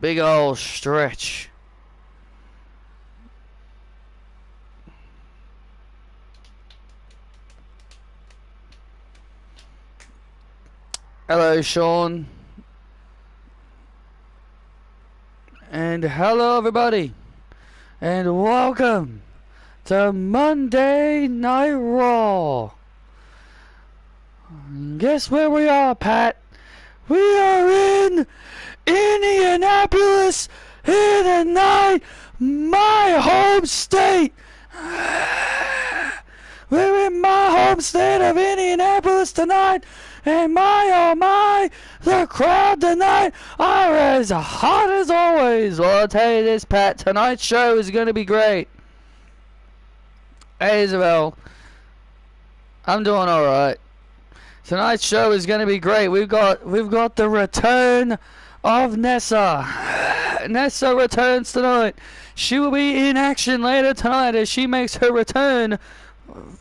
big old stretch. Hello, Sean. And hello, everybody. And welcome to Monday Night Raw. Guess where we are, Pat? We are in Indianapolis, Illinois, my home state. We're in my home state of Indianapolis tonight, and my oh my, the crowd tonight are as hot as always. Well, I'll tell you this, Pat, tonight's show is going to be great. Hey, Isabel. I'm doing alright. Tonight's show is going to be great. We've got the return of Nessa. Nessa returns tonight. She will be in action later tonight as she makes her return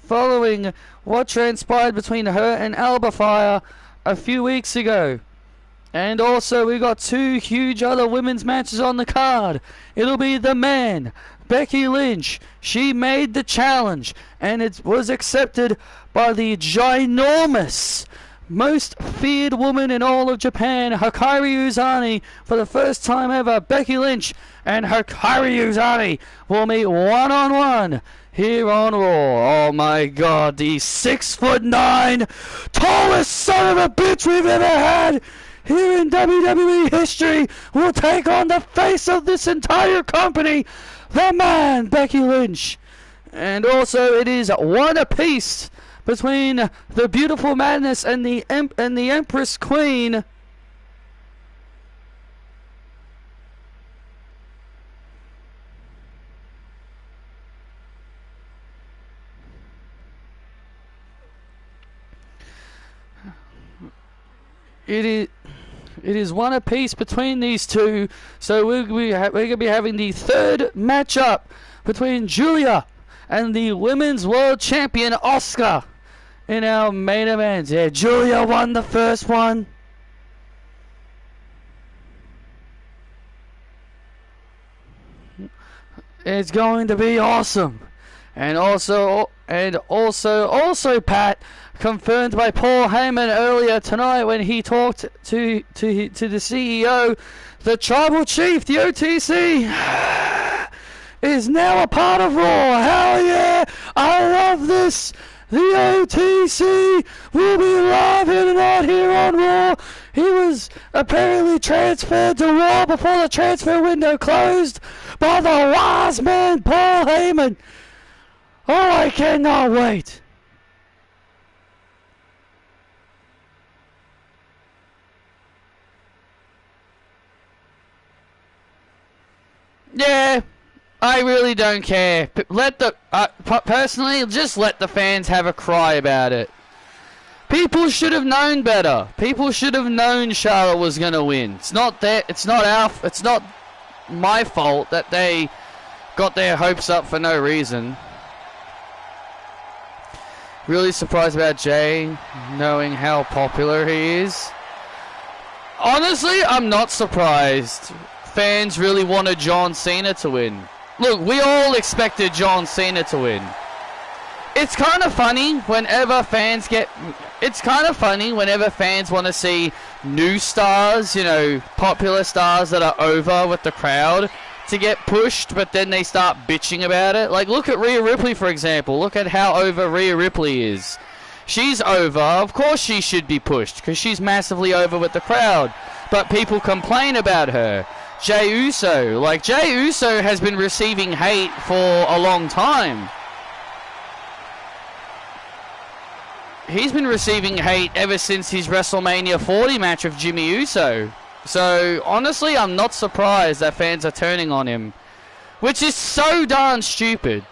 following what transpired between her and Alba Fire a few weeks ago. And also we got two huge other women's matches on the card. It'll be the man, Becky Lynch. She made the challenge and it was accepted by the ginormous, most feared woman in all of Japan, Hikaru Uzani. For the first time ever, Becky Lynch and Hikaru Uzani will meet one-on-one here on Raw. Oh my god, the 6'9", tallest son of a bitch we've ever had here in WWE history will take on the face of this entire company, the man, Becky Lynch. And also it is one apiece between the Beautiful Madness and the Empress Queen. It is one apiece between these two, so we're going to be having the third matchup between Julia and the Women's World Champion Asuka in our main event. Yeah, Julia won the first one. It's going to be awesome. And also, Pat, confirmed by Paul Heyman earlier tonight when he talked to the CEO, the Tribal Chief, the OTC, is now a part of Raw. Hell yeah! I love this! The OTC will be live in and out here on Raw. He was apparently transferred to Raw before the transfer window closed by the wise man Paul Heyman. Oh, I cannot wait. Yeah, I really don't care. Personally, just let the fans have a cry about it. People should have known better. People should have known Charlotte was gonna win. It's not my fault that they got their hopes up for no reason. Really surprised about Jay knowing how popular he is. Honestly, I'm not surprised. Fans really wanted John Cena to win. Look, we all expected John Cena to win. It's kind of funny whenever fans want to see new stars, you know, popular stars that are over with the crowd to get pushed, but then they start bitching about it. Like, look at Rhea Ripley, for example. Look at how over Rhea Ripley is. She's over. Of course she should be pushed, because she's massively over with the crowd. But people complain about her. Jey Uso. Like, Jey Uso has been receiving hate for a long time. He's been receiving hate ever since his WrestleMania 40 match with Jimmy Uso. So, honestly, I'm not surprised that fans are turning on him. Which is so darn stupid.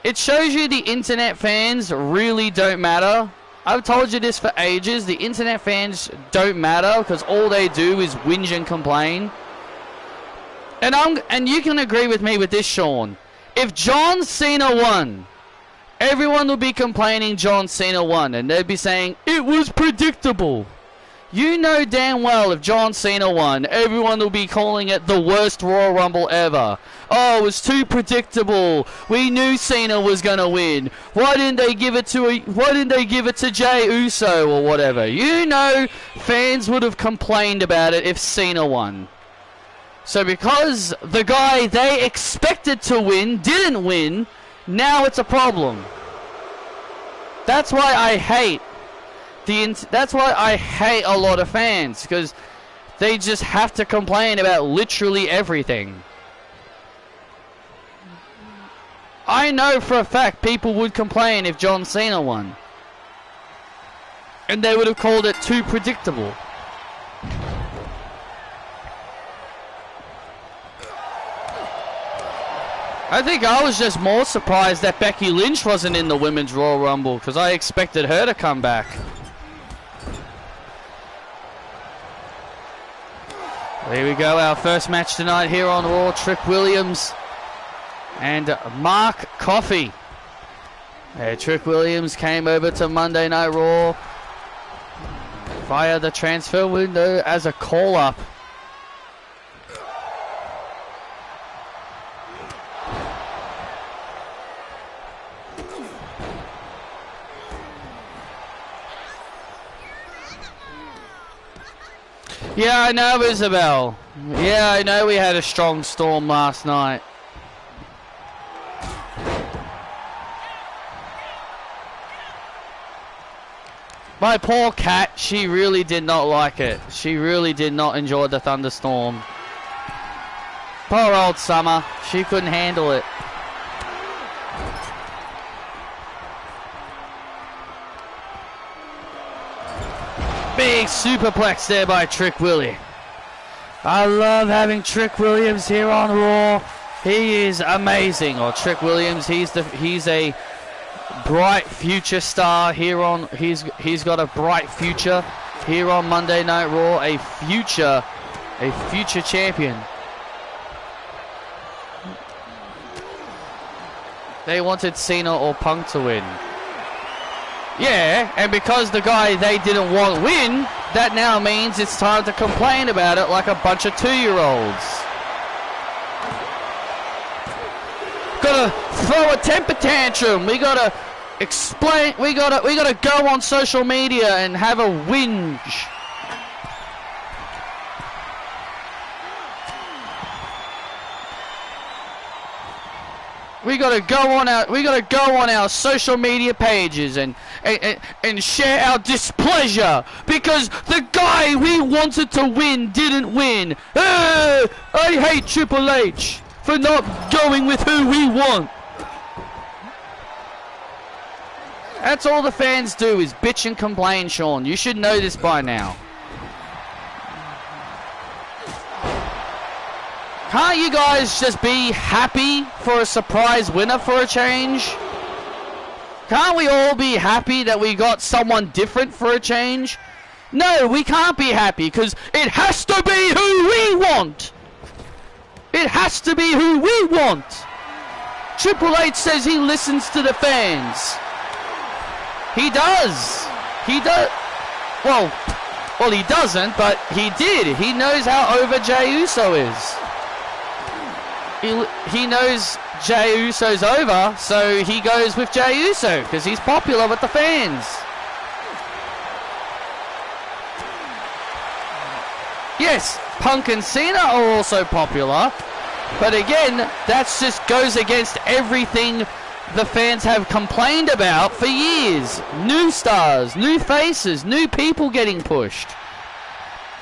It shows you the internet fans really don't matter. I've told you this for ages. The internet fans don't matter because all they do is whinge and complain. And you can agree with me with this, Sean. If John Cena won, everyone would be complaining John Cena won. And they'd be saying, it was predictable. You know damn well if John Cena won, everyone will be calling it the worst Royal Rumble ever. Oh, it was too predictable. We knew Cena was gonna win. Why didn't they give it to Jey Uso or whatever? You know, fans would have complained about it if Cena won. So because the guy they expected to win didn't win, now it's a problem. That's why I hate a lot of fans, because they just have to complain about literally everything. I know for a fact people would complain if John Cena won, and they would have called it too predictable. I think I was just more surprised that Becky Lynch wasn't in the Women's Royal Rumble, because I expected her to come back. There we go, our first match tonight here on Raw. Trick Williams and Mark Coffey. Trick Williams came over to Monday Night Raw via the transfer window as a call-up. Yeah, I know, Isabel. Yeah, I know we had a strong storm last night. My poor cat, she really did not like it. She really did not enjoy the thunderstorm. Poor old Summer. She couldn't handle it. Big superplex there by Trick Willie. I love having Trick Williams here on Raw. He is amazing. Or Trick Williams, he's a bright future star here on. He's got a bright future here on Monday Night Raw. A future champion. They wanted Cena or Punk to win. Yeah, and because the guy they didn't want win, that now means it's time to complain about it like a bunch of 2-year-olds. Gotta throw a temper tantrum. We gotta explain. We gotta go on social media and have a whinge. We gotta go on our social media pages and share our displeasure because the guy we wanted to win didn't win. I hate Triple H for not going with who we want. That's all the fans do is bitch and complain, Sean. You should know this by now. Can't you guys just be happy for a surprise winner for a change? Can't we all be happy that we got someone different for a change? No, we can't be happy because it has to be who we want. It has to be who we want. Triple H says he listens to the fans. He does. He does. Well, he doesn't, but he did. He knows how over Jey Uso is. He knows Jey Uso's over, so he goes with Jey Uso because he's popular with the fans. Yes, Punk and Cena are also popular, but again, that just goes against everything the fans have complained about for years. New stars, new faces, new people getting pushed.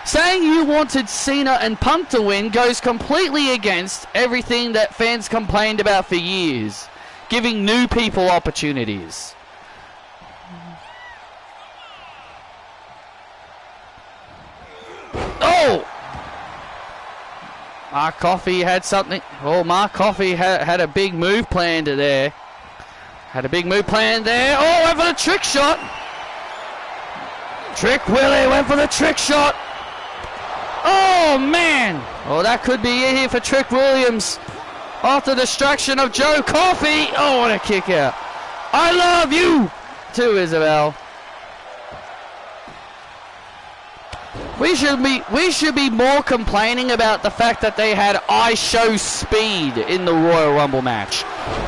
Saying you wanted Cena and Punk to win goes completely against everything that fans complained about for years, giving new people opportunities. Oh! Mark Coffey had something. Oh, Mark Coffey had a big move planned there. Had a big move planned there. Oh, went for the trick shot. Trick Willie went for the trick shot. Oh, man. Oh, that could be it here for Trick Williams. After the distraction of Joe Coffey. Oh, what a kick out. I love you too, Isabel. We should be more complaining about the fact that they had I Show Speed in the Royal Rumble match.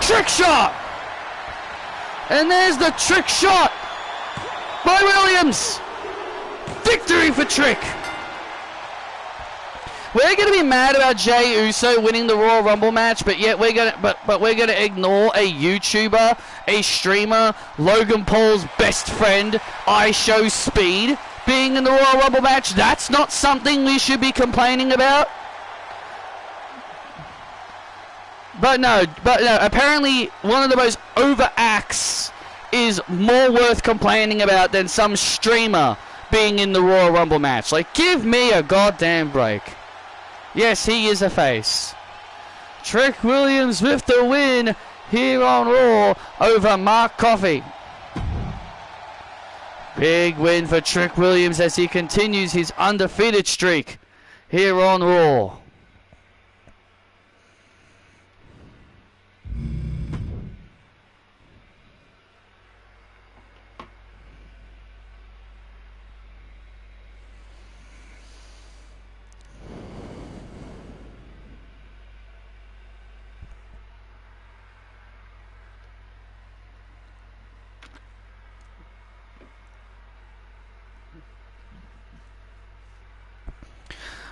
Trick shot! And there's the trick shot by Williams. Victory for Trick. We're gonna be mad about Jey Uso winning the Royal Rumble match, but yet we're gonna ignore a YouTuber, a streamer, Logan Paul's best friend, I Show Speed, being in the Royal Rumble match. That's not something we should be complaining about. But no, apparently one of the most over acts is more worth complaining about than some streamer being in the Royal Rumble match. Like, give me a goddamn break. Yes, he is a face. Trick Williams with the win here on Raw over Mark Coffey. Big win for Trick Williams as he continues his undefeated streak here on Raw.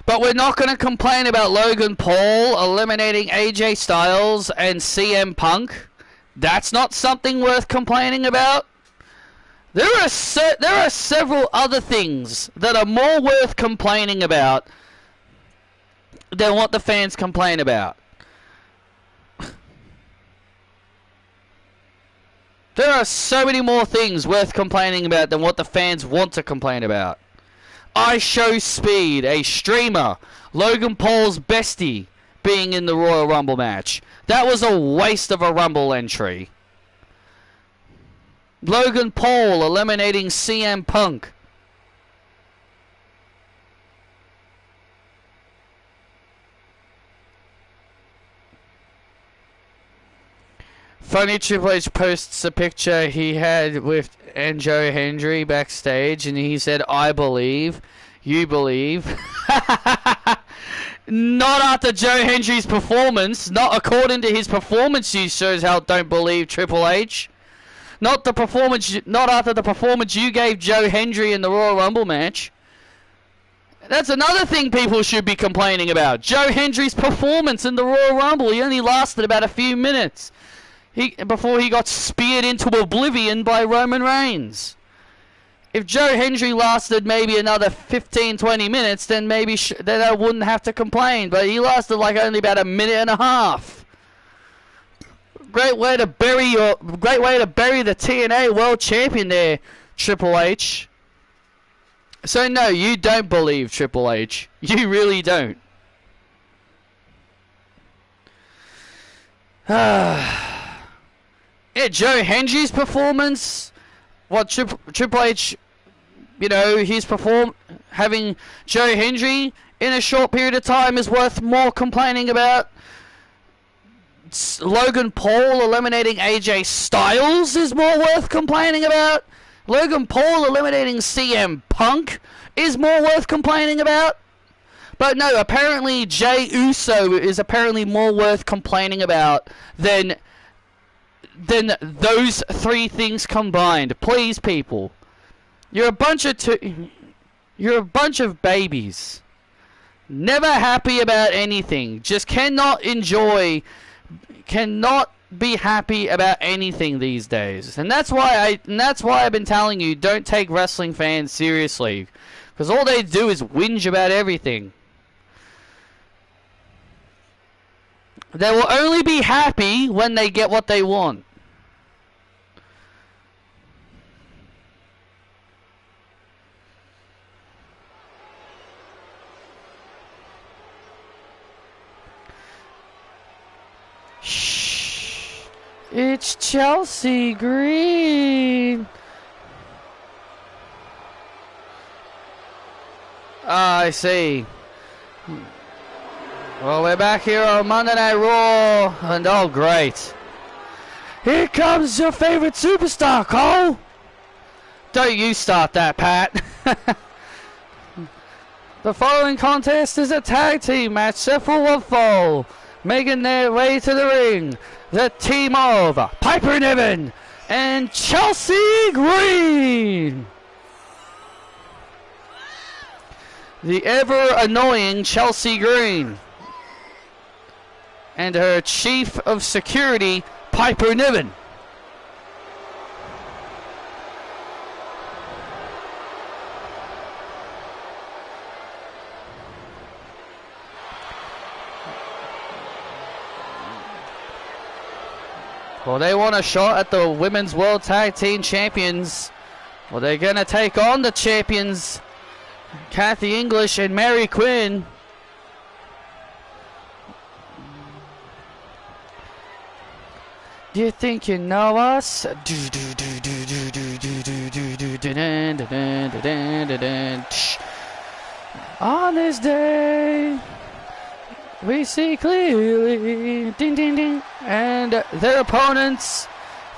But we're not going to complain about Logan Paul eliminating AJ Styles and CM Punk. That's not something worth complaining about. There are several other things that are more worth complaining about than what the fans complain about. There are so many more things worth complaining about than what the fans want to complain about. I Show Speed, a streamer, Logan Paul's bestie, being in the Royal Rumble match. That was a waste of a Rumble entry. Logan Paul eliminating CM Punk. Funny Triple H posts a picture he had with Joe Hendry backstage, and he said, "I believe, you believe." Not after Joe Hendry's performance. Not according to his performance. He shows how don't believe Triple H. Not the performance. Not after the performance you gave Joe Hendry in the Royal Rumble match. That's another thing people should be complaining about. Joe Hendry's performance in the Royal Rumble. He only lasted about a few minutes. Before he got speared into oblivion by Roman Reigns. If Joe Hendry lasted maybe another 15-20 minutes, then maybe then I wouldn't have to complain. But he lasted like only about a minute and a half. Great way to bury the TNA World Champion there, Triple H. So no, you don't believe Triple H. You really don't. Yeah, Joe Hendry's performance, what Triple H, having Joe Hendry in a short period of time is worth more complaining about. Logan Paul eliminating AJ Styles is more worth complaining about. Logan Paul eliminating CM Punk is more worth complaining about. But no, apparently Jey Uso is apparently more worth complaining about than those three things combined. Please, people, you're a bunch of babies, never happy about anything, just cannot be happy about anything these days. And that's why I've been telling you, don't take wrestling fans seriously, because all they do is whinge about everything. They will only be happy when they get what they want. Shh. It's Chelsea Green. I see. Well, we're back here on Monday Night Raw, and oh great. Here comes your favorite superstar, Cole. Don't you start that, Pat. The following contest is a tag team match set full of fall, making their way to the ring. The team of Piper Niven and Chelsea Green. The ever annoying Chelsea Green and her chief of security, Piper Niven. Well, they want a shot at the Women's World Tag Team Champions. Well, they're going to take on the champions, Kathy English and Mary Quinn. Do you think you know us? On this day, we see clearly, ding ding ding, and their opponents,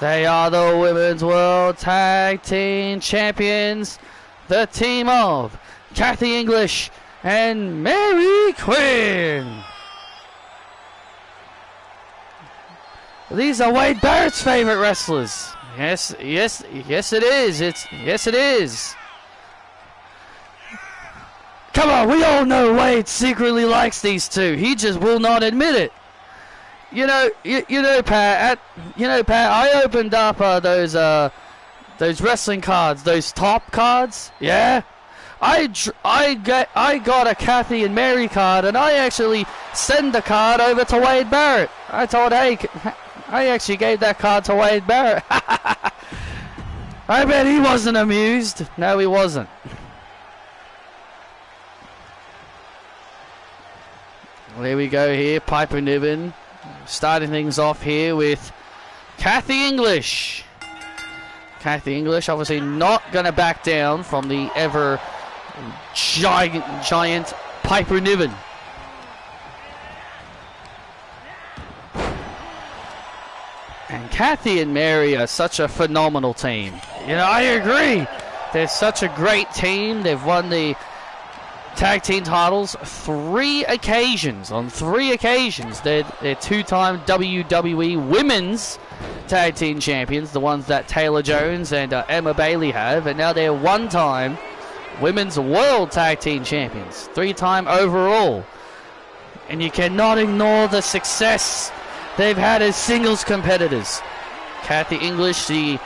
they are the Women's World Tag Team Champions, the team of Kathy English and Mary Quinn. These are Wade Barrett's favorite wrestlers. Yes it is. Yes it is. Come on, we all know Wade secretly likes these two. He just will not admit it. You know, Pat. I opened up those wrestling cards, those top cards. Yeah, I got a Kathy and Mary card, and I actually sent the card over to Wade Barrett. I told, hey, I actually gave that card to Wade Barrett. I bet he wasn't amused. No, he wasn't. There we go here, Piper Niven starting things off here with Kathy English. Kathy English obviously not going to back down from the ever giant Piper Niven. And Kathy and Mary are such a phenomenal team. You know, I agree. They're such a great team. They've won the tag team titles on 3 occasions. They're two-time WWE Women's Tag Team Champions, the ones that Taylor Jones and Emma Bailey have, and now they're one-time Women's World Tag Team Champions, 3-time overall. And you cannot ignore the success they've had as singles competitors. Kathy English, the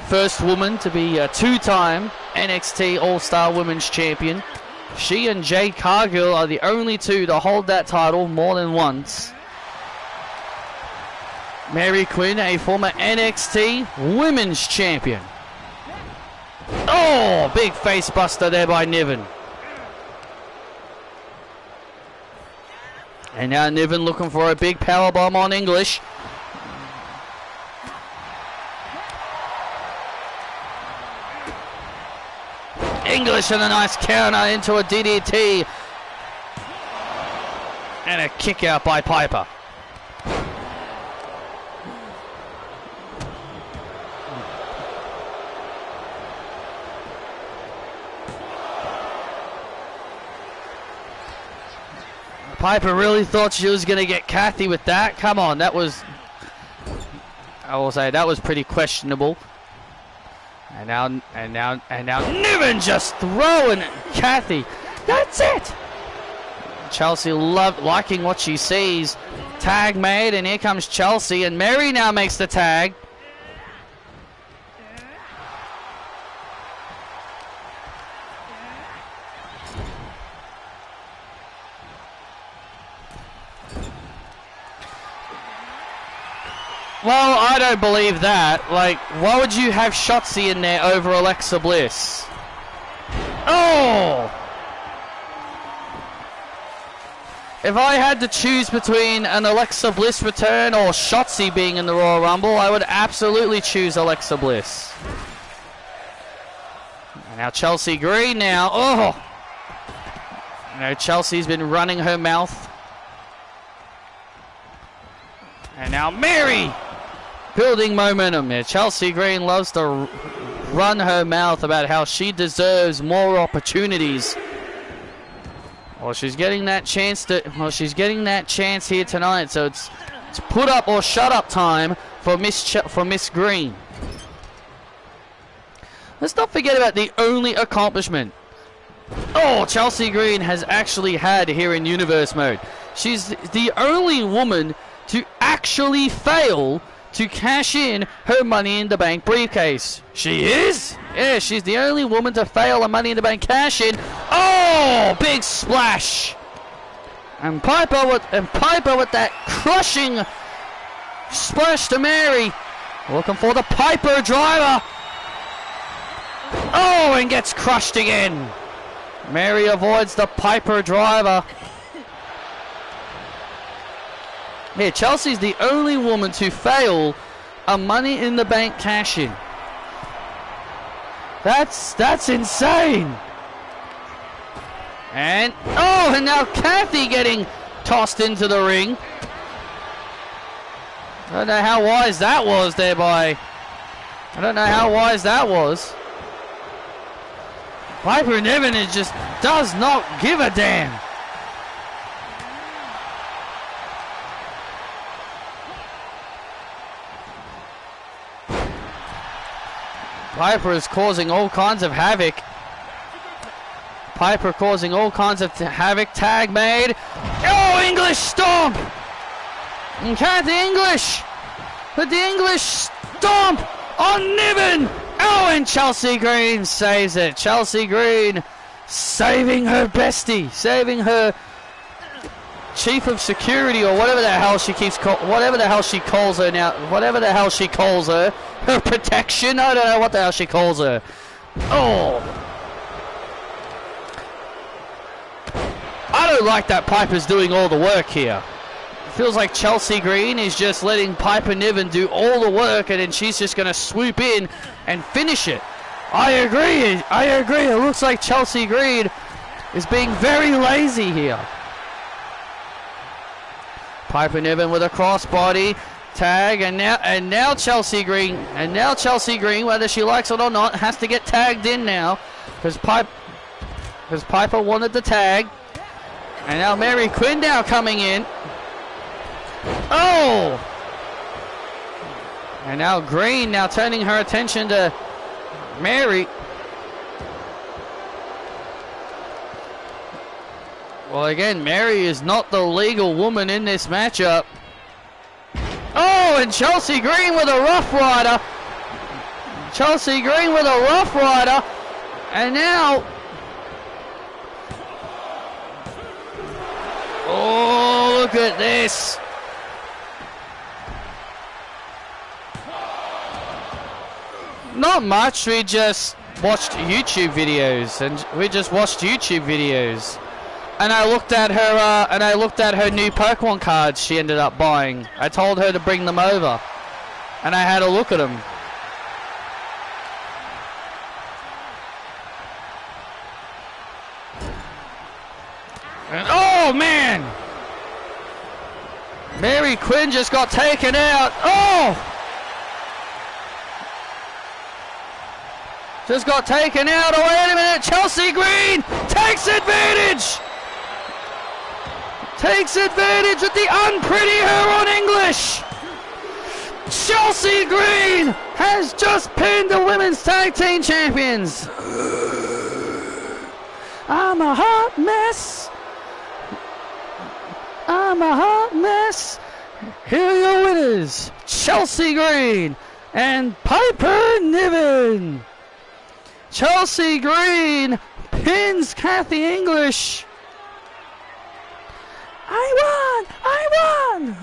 first woman to be a 2-time NXT All-Star Women's Champion. She and Jade Cargill are the only two to hold that title more than once. Mary Quinn, a former NXT Women's Champion. Oh, big face buster there by Niven. And now Niven looking for a big powerbomb on English. English and a nice counter into a DDT. And a kick out by Piper. Piper really thought she was going to get Kathy with that. Come on, that was, I will say, that was pretty questionable. And now Niven just throwing Kathy. That's it. Chelsea liking what she sees. Tag made, and here comes Chelsea, and Mary now makes the tag. Well, I don't believe that. Like, why would you have Shotzi in there over Alexa Bliss? Oh! If I had to choose between an Alexa Bliss return or Shotzi being in the Royal Rumble, I would absolutely choose Alexa Bliss. And now Chelsea Green now. Oh! You know, Chelsea's been running her mouth. And now Mary! Building momentum there. Chelsea Green loves to run her mouth about how she deserves more opportunities. Well, she's getting that chance she's getting that chance here tonight. So it's put up or shut up time for Miss Green. Let's not forget about the only accomplishment Chelsea Green has actually had here in Universe Mode. She's the only woman to actually fail to cash in her Money in the Bank briefcase. She is? Yeah, she's the only woman to fail a Money in the Bank cash in. Oh, big splash! And Piper with that crushing splash to Mary. Looking for the Piper driver. Oh, and gets crushed again. Mary avoids the Piper driver. Yeah, Chelsea's the only woman to fail a Money in the Bank cash-in. That's insane. And now Kathy getting tossed into the ring. I don't know how wise that was there by. I don't know how wise that was. Piper Niven just does not give a damn. Piper is causing all kinds of havoc. Piper causing all kinds of havoc. Tag made. Oh, English stomp! And Kathy English with the English stomp on Niven. Oh, and Chelsea Green saves it. Chelsea Green saving her bestie, saving her chief of security or whatever the hell she whatever the hell she calls her now, whatever the hell she calls her, her protection. I don't know what the hell she calls her. Oh, I don't like that Piper's doing all the work here. Feels like Chelsea Green is just letting Piper Niven do all the work, and then she's just going to swoop in and finish it. I agree. It looks like Chelsea Green is being very lazy here. Piper Niven with a crossbody tag, and now Chelsea Green, whether she likes it or not, has to get tagged in now because Piper wanted the tag, and now Mary Quinn now coming in. Oh! And now Green now turning her attention to Mary. Well, again, Mary is not the legal woman in this matchup. Oh, and Chelsea Green with a Rough Rider. Chelsea Green with a Rough Rider. And now... Oh, look at this. Not much, we just watched YouTube videos, and and I looked at her new Pokemon cards she ended up buying. I told her to bring them over, and I had a look at them. And oh man, Mary Quinn just got taken out. Oh! Just got taken out. Oh, wait a minute. Chelsea Green takes advantage. Takes advantage with the unpretty her on English. Chelsea Green has just pinned the Women's Tag Team Champions. I'm a hot mess. I'm a hot mess. Here are your winners. Chelsea Green and Piper Niven. Chelsea Green pins Kathy English. I won!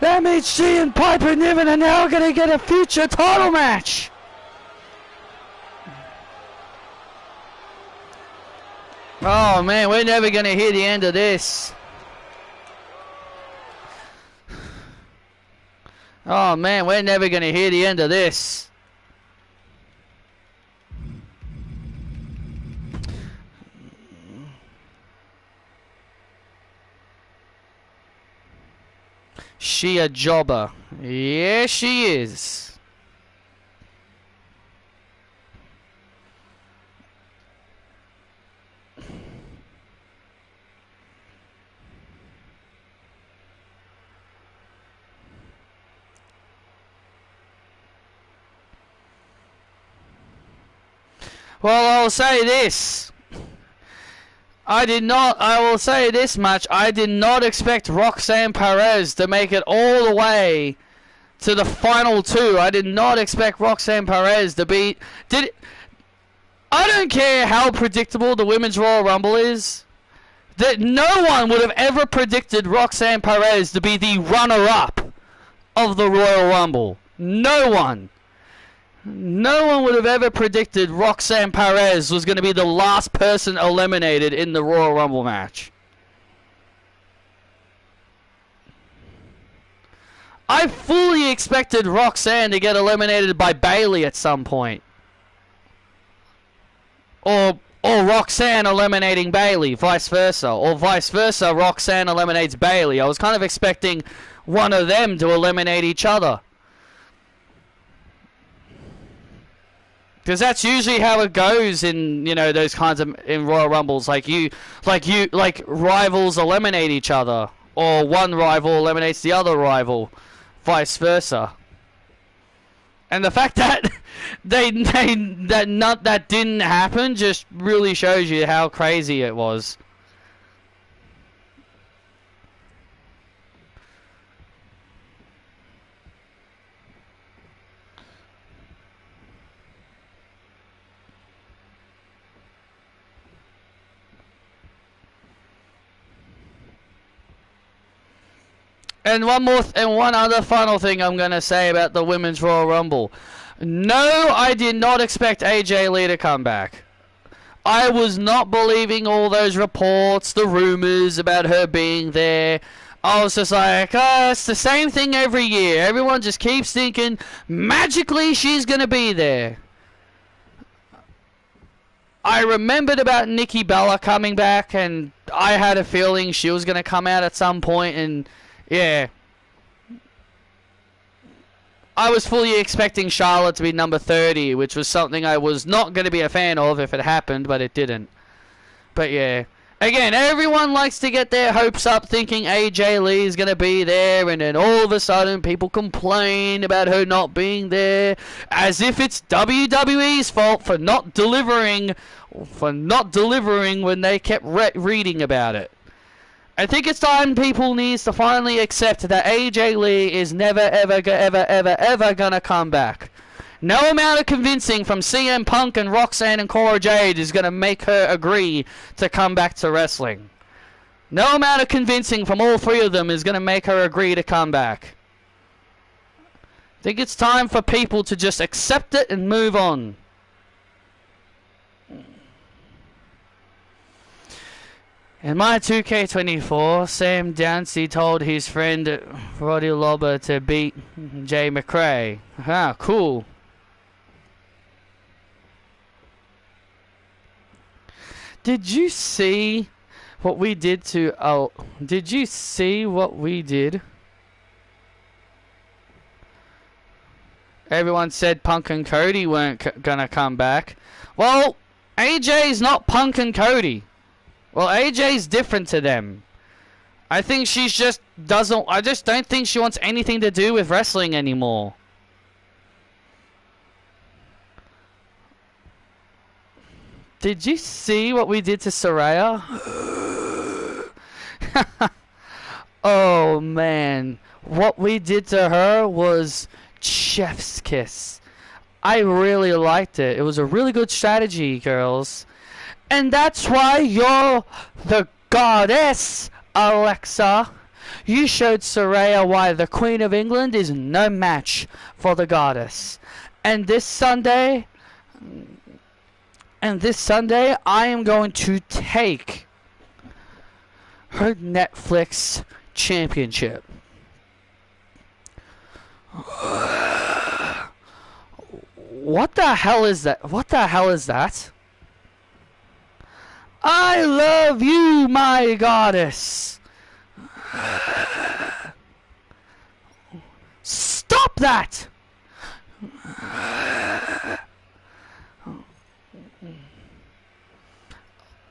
That means she and Piper Niven are now going to get a future title match. Oh man, we're never going to hear the end of this. Oh man, we're never going to hear the end of this. She a jobber. Yeah, she is. Well, I'll say this. I will say this much. I did not expect Roxanne Perez to make it all the way to the final two. I did not expect Roxanne Perez to beat... I don't care how predictable the Women's Royal Rumble is. That no one would have ever predicted Roxanne Perez to be the runner-up of the Royal Rumble. No one. No one would have ever predicted Roxanne Perez was going to be the last person eliminated in the Royal Rumble match. I fully expected Roxanne to get eliminated by Bayley at some point. Or Roxanne eliminating Bayley, vice versa. Or vice versa, Roxanne eliminates Bayley. I was kind of expecting one of them to eliminate each other. Because that's usually how it goes in, you know, those kinds of in Royal Rumbles. Like rivals eliminate each other, or one rival eliminates the other rival, vice versa. And the fact that that didn't happen just really shows you how crazy it was. And one other final thing I'm going to say about the Women's Royal Rumble. No, I did not expect AJ Lee to come back. I was not believing all those reports, the rumors about her being there. I was just like, it's the same thing every year. Everyone just keeps thinking, magically she's going to be there. I remembered about Nikki Bella coming back, and I had a feeling she was going to come out at some point, and... yeah. I was fully expecting Charlotte to be number 30, which was something I was not going to be a fan of if it happened, but it didn't. But yeah. Again, everyone likes to get their hopes up thinking AJ Lee is going to be there, and then all of a sudden people complain about her not being there, as if it's WWE's fault for not delivering when they kept reading about it. I think it's time people needs to finally accept that AJ Lee is never, ever gonna come back. No amount of convincing from CM Punk and Roxanne and Cora Jade is gonna make her agree to come back to wrestling. No amount of convincing from all three of them is gonna make her agree to come back. I think it's time for people to just accept it and move on. In my 2K24, Sam Dancy told his friend Roddy Lobber to beat Jay McRae. Ah, cool. Did you see what we did to... did you see what we did? Everyone said Punk and Cody weren't gonna come back. Well, AJ's not Punk and Cody. Well, AJ's different to them. I think she's just doesn't... I just don't think she wants anything to do with wrestling anymore. Did you see what we did to Saraya? Oh, man. What we did to her was chef's kiss. I really liked it. It was a really good strategy, girls. And that's why you're the goddess, Alexa. You showed Saraya why the Queen of England is no match for the goddess. And this Sunday, I am going to take her Netflix championship. What the hell is that? What the hell is that? I love you, my goddess. Stop that!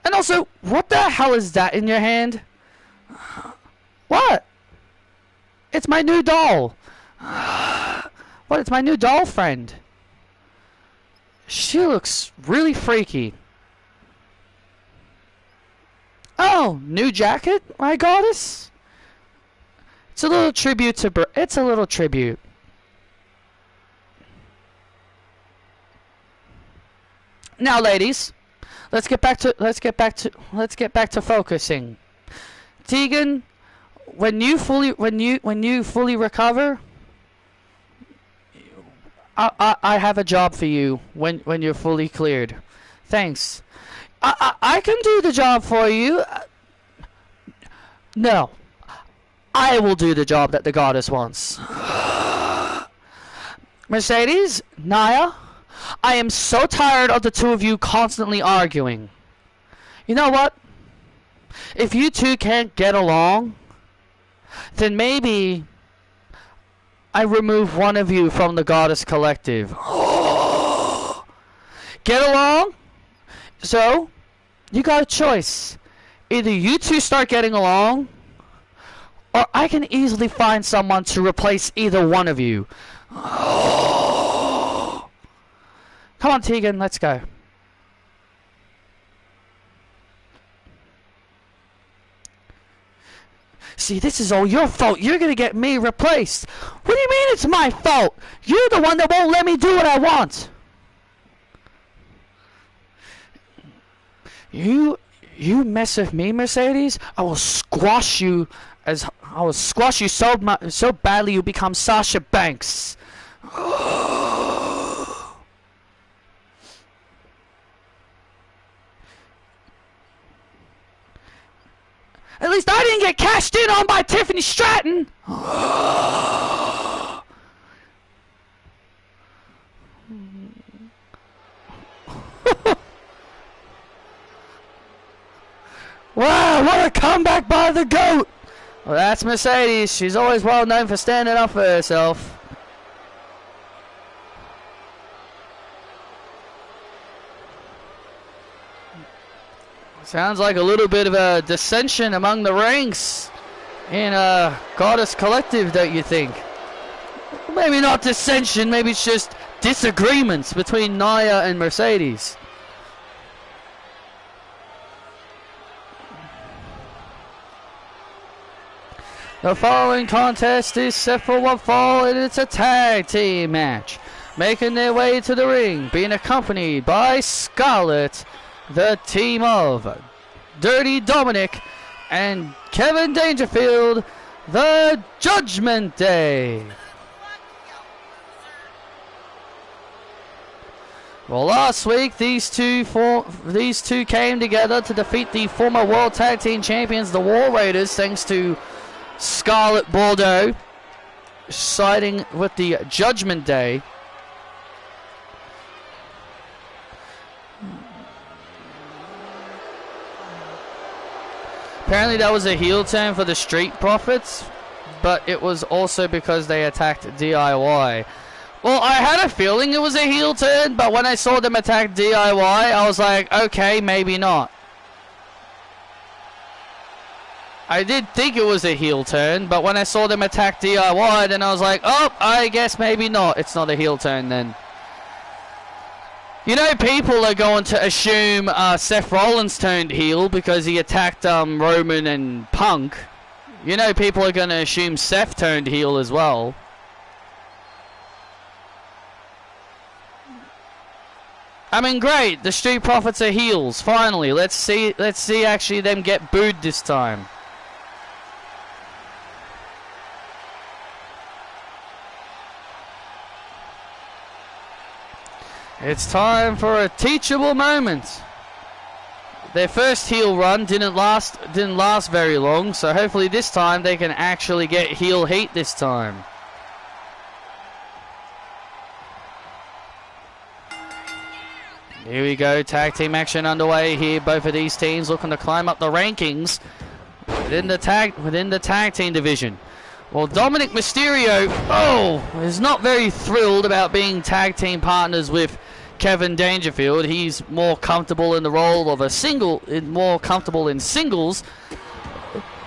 And also, what the hell is that in your hand? What? It's my new doll. What? It's my new doll friend. She looks really freaky. Oh, new jacket, my goddess. It's a little tribute to. It's a little tribute. Now, ladies, let's get back to focusing. Tegan, when you fully recover, I have a job for you when you're fully cleared. Thanks. I can do the job for you. No. I will do the job that the goddess wants. Mercedes, Naya, I am so tired of the two of you constantly arguing. You know what? If you two can't get along, then maybe I remove one of you from the goddess collective. Get along? So, you got a choice. Either you two start getting along, or I can easily find someone to replace either one of you. Come on, Tegan, let's go. See, this is all your fault. You're gonna get me replaced. What do you mean it's my fault? You're the one that won't let me do what I want. You mess with me, Mercedes, I will squash you so badly you become Sasha Banks. At least I didn't get cashed in on by Tiffany Stratton. Wow, what a comeback by the GOAT! Well, that's Mercedes. She's always well known for standing up for herself. Sounds like a little bit of a dissension among the ranks in Goddess Collective, don't you think? Maybe not dissension, maybe it's just disagreements between Naya and Mercedes. The following contest is set for one fall, and it's a tag team match. Making their way to the ring, being accompanied by Scarlett, the team of Dirty Dominic and Kevin Dangerfield, the Judgment Day. Well, last week these two came together to defeat the former World Tag Team Champions, the War Raiders, thanks to Scarlett Bordeaux siding with the Judgment Day. Apparently that was a heel turn for the Street Profits, but it was also because they attacked DIY. Well, I had a feeling it was a heel turn, but when I saw them attack DIY, I was like, okay, maybe not. I did think it was a heel turn, but when I saw them attack DIY, then I was like, oh, I guess maybe not. It's not a heel turn then. You know, people are going to assume Seth Rollins turned heel because he attacked Roman and Punk. You know, people are going to assume Seth turned heel as well. I mean, great. The Street Profits are heels. Finally, let's see actually them get booed this time. It's time for a teachable moment. Their first heel run didn't last very long, so hopefully this time they can actually get heel heat this time. Here we go, tag team action underway here. Both of these teams looking to climb up the rankings within the tag team division. Well, Dominic Mysterio, is not very thrilled about being tag team partners with Kevin Dangerfield. He's more comfortable in the role of more comfortable in singles.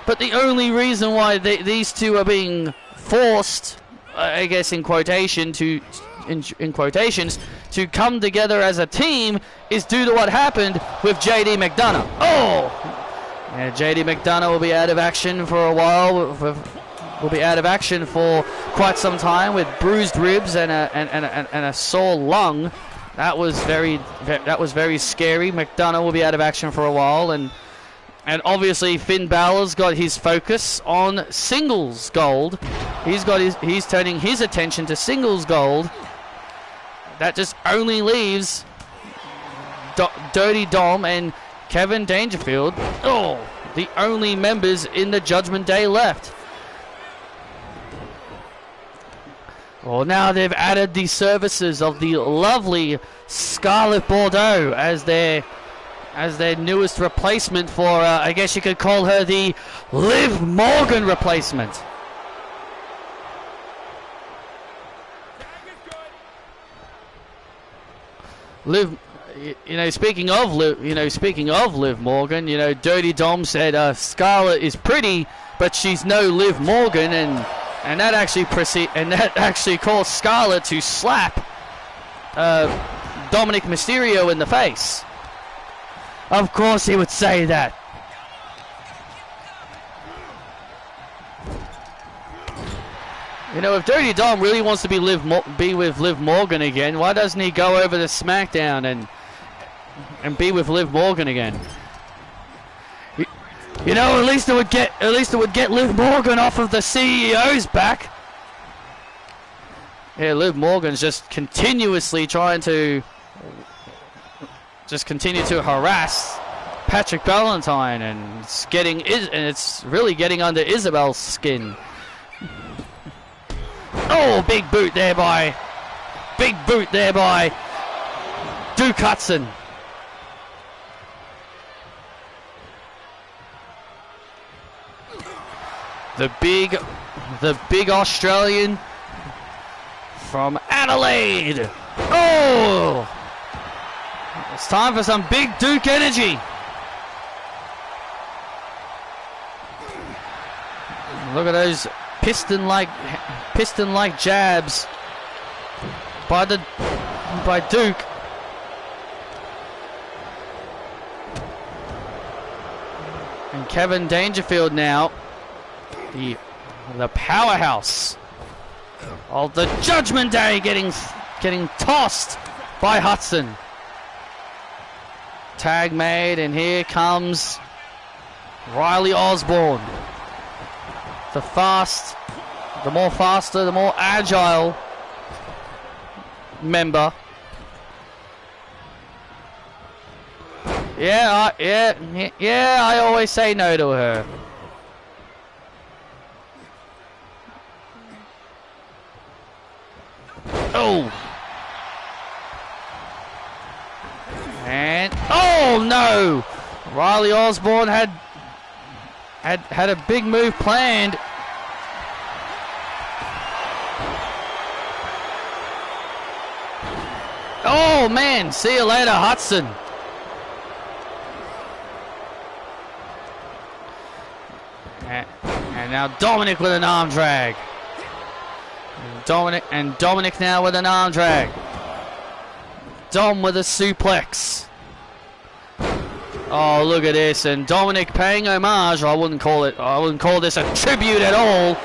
But the only reason why these two are being forced, I guess in quotation, to in quotations, to come together as a team is due to what happened with JD McDonough. Oh! Yeah, JD McDonough will be out of action for a while. Will be out of action for quite some time with bruised ribs and a sore lung. That was very scary. McDonough will be out of action for a while, and obviously Finn Balor's got his focus on singles gold. He's turning his attention to singles gold. That just only leaves Dirty Dom and Kevin Dangerfield. Oh, the only members in the Judgment Day left. Well, now they've added the services of the lovely Scarlett Bordeaux as their newest replacement for, I guess you could call her the Liv Morgan replacement. Liv, speaking of Liv Morgan, Dirty Dom said Scarlett is pretty, but she's no Liv Morgan, and that actually caused Scarlett to slap Dominic Mysterio in the face. Of course he would say that. If Dirty Dom really wants to be with Liv Morgan again, why doesn't he go over to SmackDown and be with Liv Morgan again? At least it would get Liv Morgan off of the CEO's back. Yeah, Liv Morgan's just continuously trying to continue to harass Patrick Ballantine, and it's really getting under Isabel's skin. Oh, big boot there by Duke Hudson. The big Australian from Adelaide. Oh! It's time for some big Duke energy. Look at those piston-like jabs by Duke. And Kevin Dangerfield now, the powerhouse of the Judgment Day, getting tossed by Hudson. Tag made, and here comes Riley Osborne. The more agile member. Yeah, I always say no to her. Oh. And oh no! Riley Osborne had a big move planned. Oh man, see you later, Hudson. And now Dominic with an arm drag. Dominic now with an arm drag. Dom with a suplex. Oh, look at this, and Dominic paying homage. I wouldn't call this a tribute at all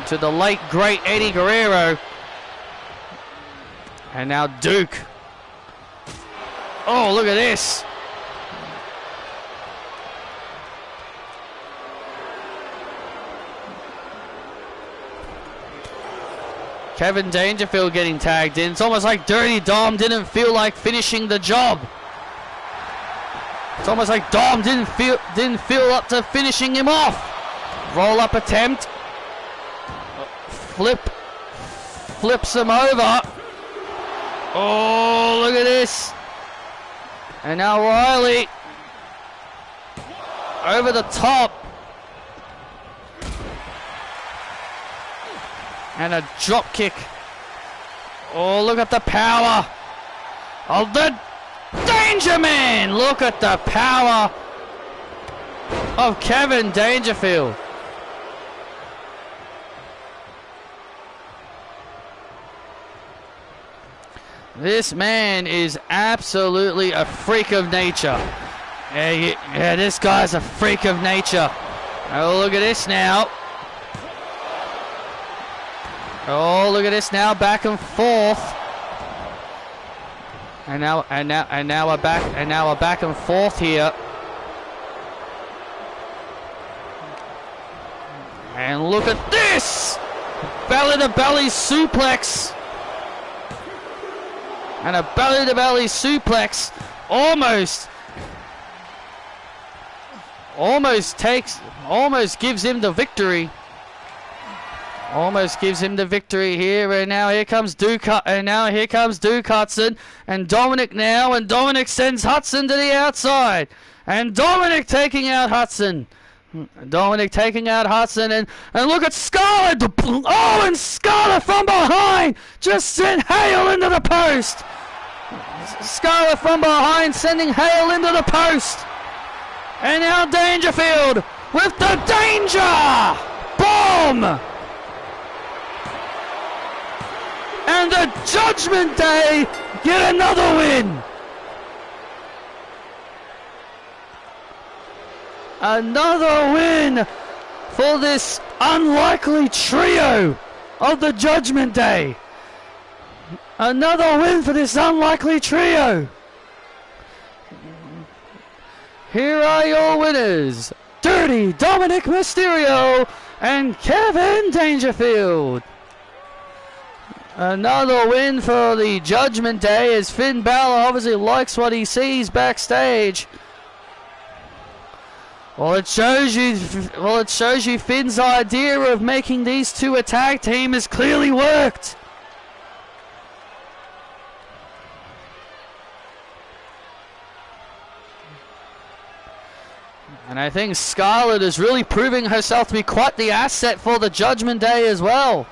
to the late great Eddie Guerrero. And now Duke. Oh, look at this. Kevin Dangerfield getting tagged in. It's almost like Dirty Dom didn't feel like finishing the job. It's almost like Dom didn't feel up to finishing him off. Roll up attempt. Flips him over. Oh, look at this. And now Riley over the top. And a drop kick. Oh, look at the power of the Danger Man. Look at the power of Kevin Dangerfield. This man is absolutely a freak of nature. Yeah, this guy's a freak of nature. Oh, look at this now. Oh, look at this now, back and forth. And now we're back and forth here. And look at this! Belly to belly suplex. And a belly to belly suplex almost gives him the victory. Almost gives him the victory here, and now here comes Duke Hudson, and Dominic now, and Dominic sends Hudson to the outside, and Dominic taking out Hudson. And look at Scarlett. Oh, and Scarlett from behind just sent Hale into the post. Scarlett from behind sending Hale into the post. And now Dangerfield with the danger bomb. And the Judgment Day get another win. Another win for this unlikely trio of the Judgment Day. Another win for this unlikely trio. Here are your winners, Dirty Dominic Mysterio and Kevin Dangerfield. Another win for the Judgment Day, as Finn Balor obviously likes what he sees backstage. Well, it shows you Finn's idea of making these two a tag team has clearly worked. And I think Scarlett is really proving herself to be quite the asset for the Judgment Day as well.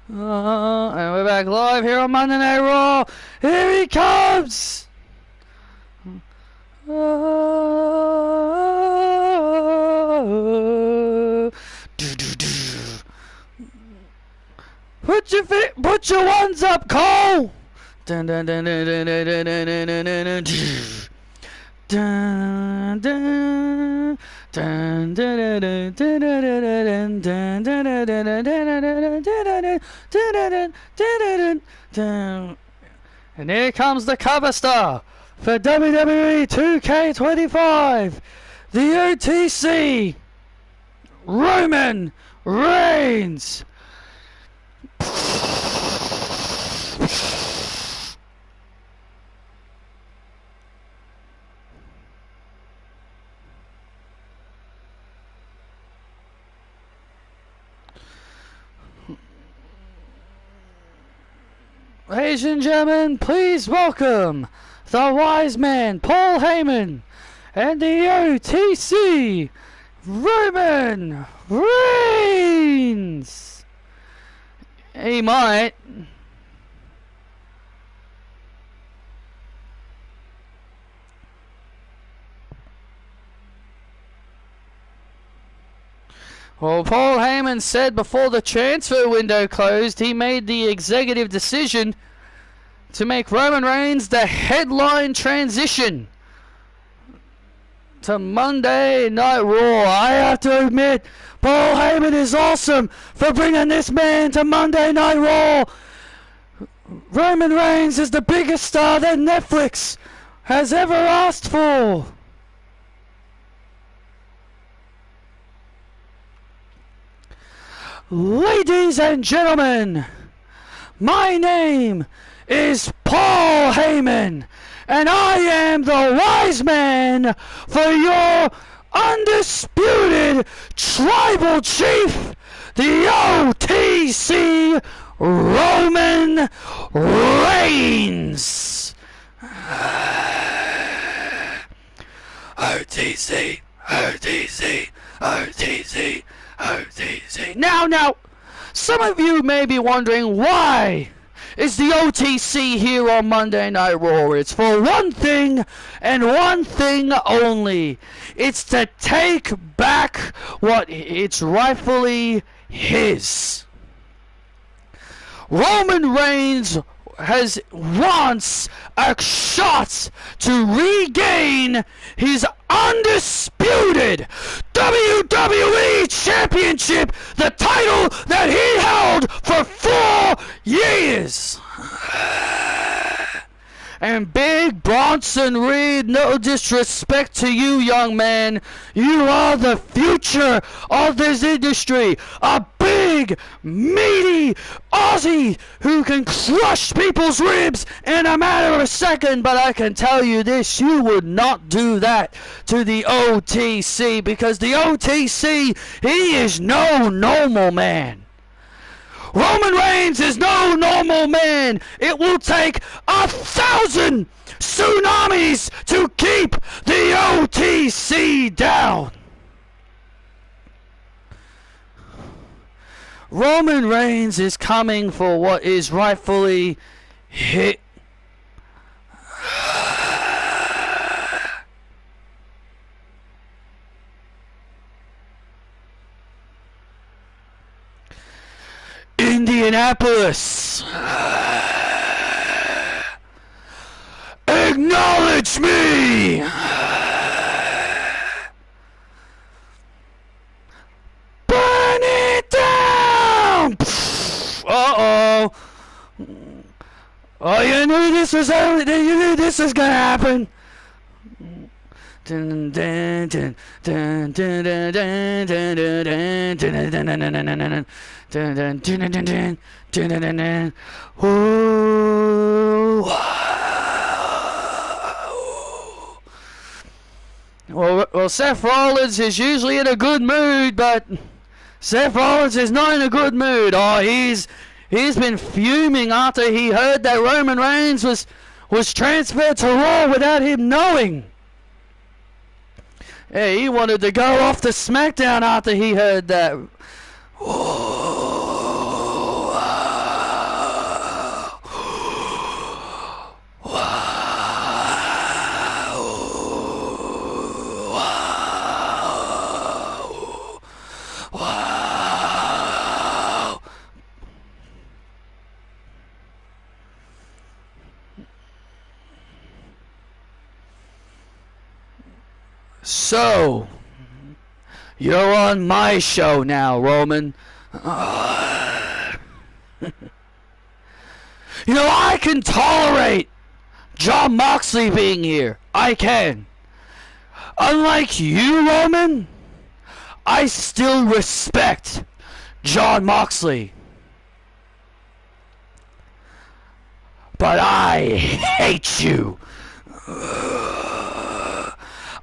And we're back live here on Monday Night Raw. Here he comes! Put your ones up, Cole! Dun dun dun dun dun dun dun dun dun dun dun dun. Dun, dun, dun, dun, dun, dun, dun, dun, dun, dun. And here comes the cover star for WWE2K24, the OTC, Roman Reigns. Ladies and gentlemen, please welcome the wise man, Paul Heyman, and the OTC, Roman Reigns. He might. Well, Paul Heyman said before the transfer window closed, he made the executive decision to make Roman Reigns the headline transition to Monday Night Raw. I have to admit, Paul Heyman is awesome for bringing this man to Monday Night Raw. Roman Reigns is the biggest star that Netflix has ever asked for. Ladies and gentlemen, my name is Paul Heyman, and I am the wise man for your undisputed tribal chief, the OTC Roman Reigns. OTC, OTC, OTC, OTC. Now, some of you may be wondering, why is the OTC here on Monday Night Raw? It's for one thing and one thing only. It's to take back what it's rightfully his. Roman Reigns wants a shot to regain his undisputed WWE Championship, the title that he held for 4 years. And Big Bronson Reed, no disrespect to you, young man, you are the future of this industry. A big, meaty Aussie who can crush people's ribs in a matter of a second. But I can tell you this, you would not do that to the OTC, because the OTC, he is no normal man. Roman Reigns is no normal man. It will take 1,000 tsunamis to keep the OTC down. Roman Reigns is coming for what is rightfully his. Indianapolis, acknowledge me. Burn it down. Uh-oh. Oh, you knew this was gonna happen. Dun, dun, dun, dun, dun, dun, dun, dun, dun, dun, dun, dun, dun, dun, dun. Dun, dun, dun, dun, dun, dun, dun, dun, dun. Ooh. Well, Seth Rollins is usually in a good mood, but Seth Rollins is not in a good mood. Oh, he's been fuming after he heard that Roman Reigns was transferred to Raw without him knowing. Yeah, he wanted to go off to SmackDown after he heard that. So, you're on my show now, Roman. You know, I can tolerate Jon Moxley being here. I can. Unlike you, Roman, I still respect Jon Moxley. But I hate you.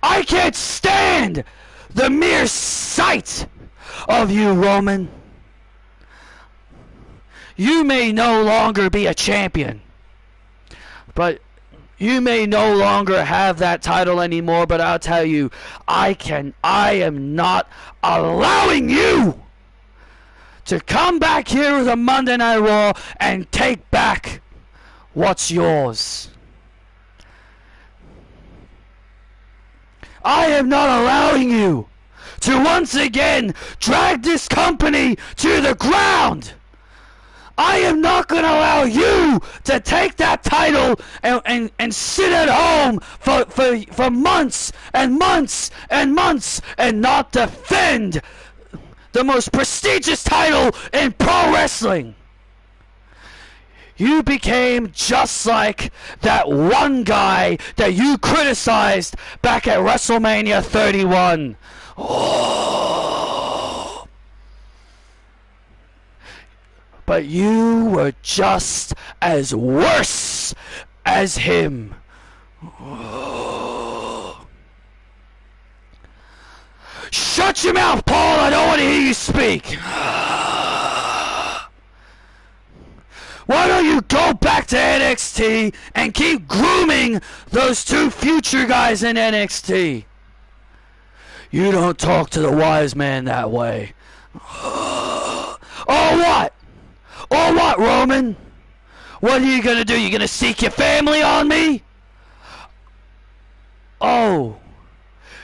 I can't stand the mere sight of you, Roman. You may no longer be a champion, but you may no longer have that title anymore, but I'll tell you, I am not allowing you to come back here with a Monday Night Raw and take back what's yours. I am not allowing you to once again drag this company to the ground. I am not going to allow you to take that title and sit at home for months and months and months and not defend the most prestigious title in pro wrestling. You became just like that one guy that you criticized back at WrestleMania 31. Oh. But you were just as worse as him. Oh. Shut your mouth, Paul. I don't want to hear you speak. Why don't you go back to NXT and keep grooming those two future guys in NXT? You don't talk to the wise man that way. Or what? Or what, Roman? What are you gonna do? You gonna seek your family on me? Oh,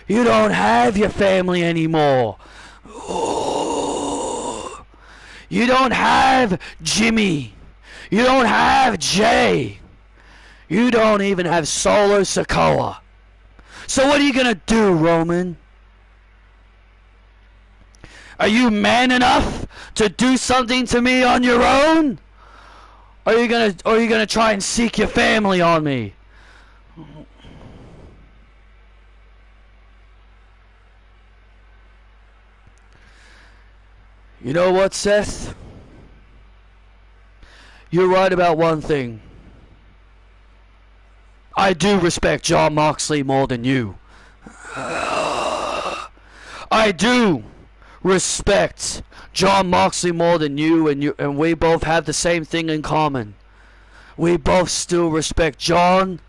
you don't have your family anymore. Oh. You don't have Jimmy. You don't have Jay. You don't even have Solo Sikoa. So what are you going to do, Roman? Are you man enough to do something to me on your own? Or are you going to try and seek your family on me? You know what, Seth? You're right about one thing. I do respect Jon Moxley more than you. I do respect Jon Moxley more than you, and we both have the same thing in common. We both still respect Jon,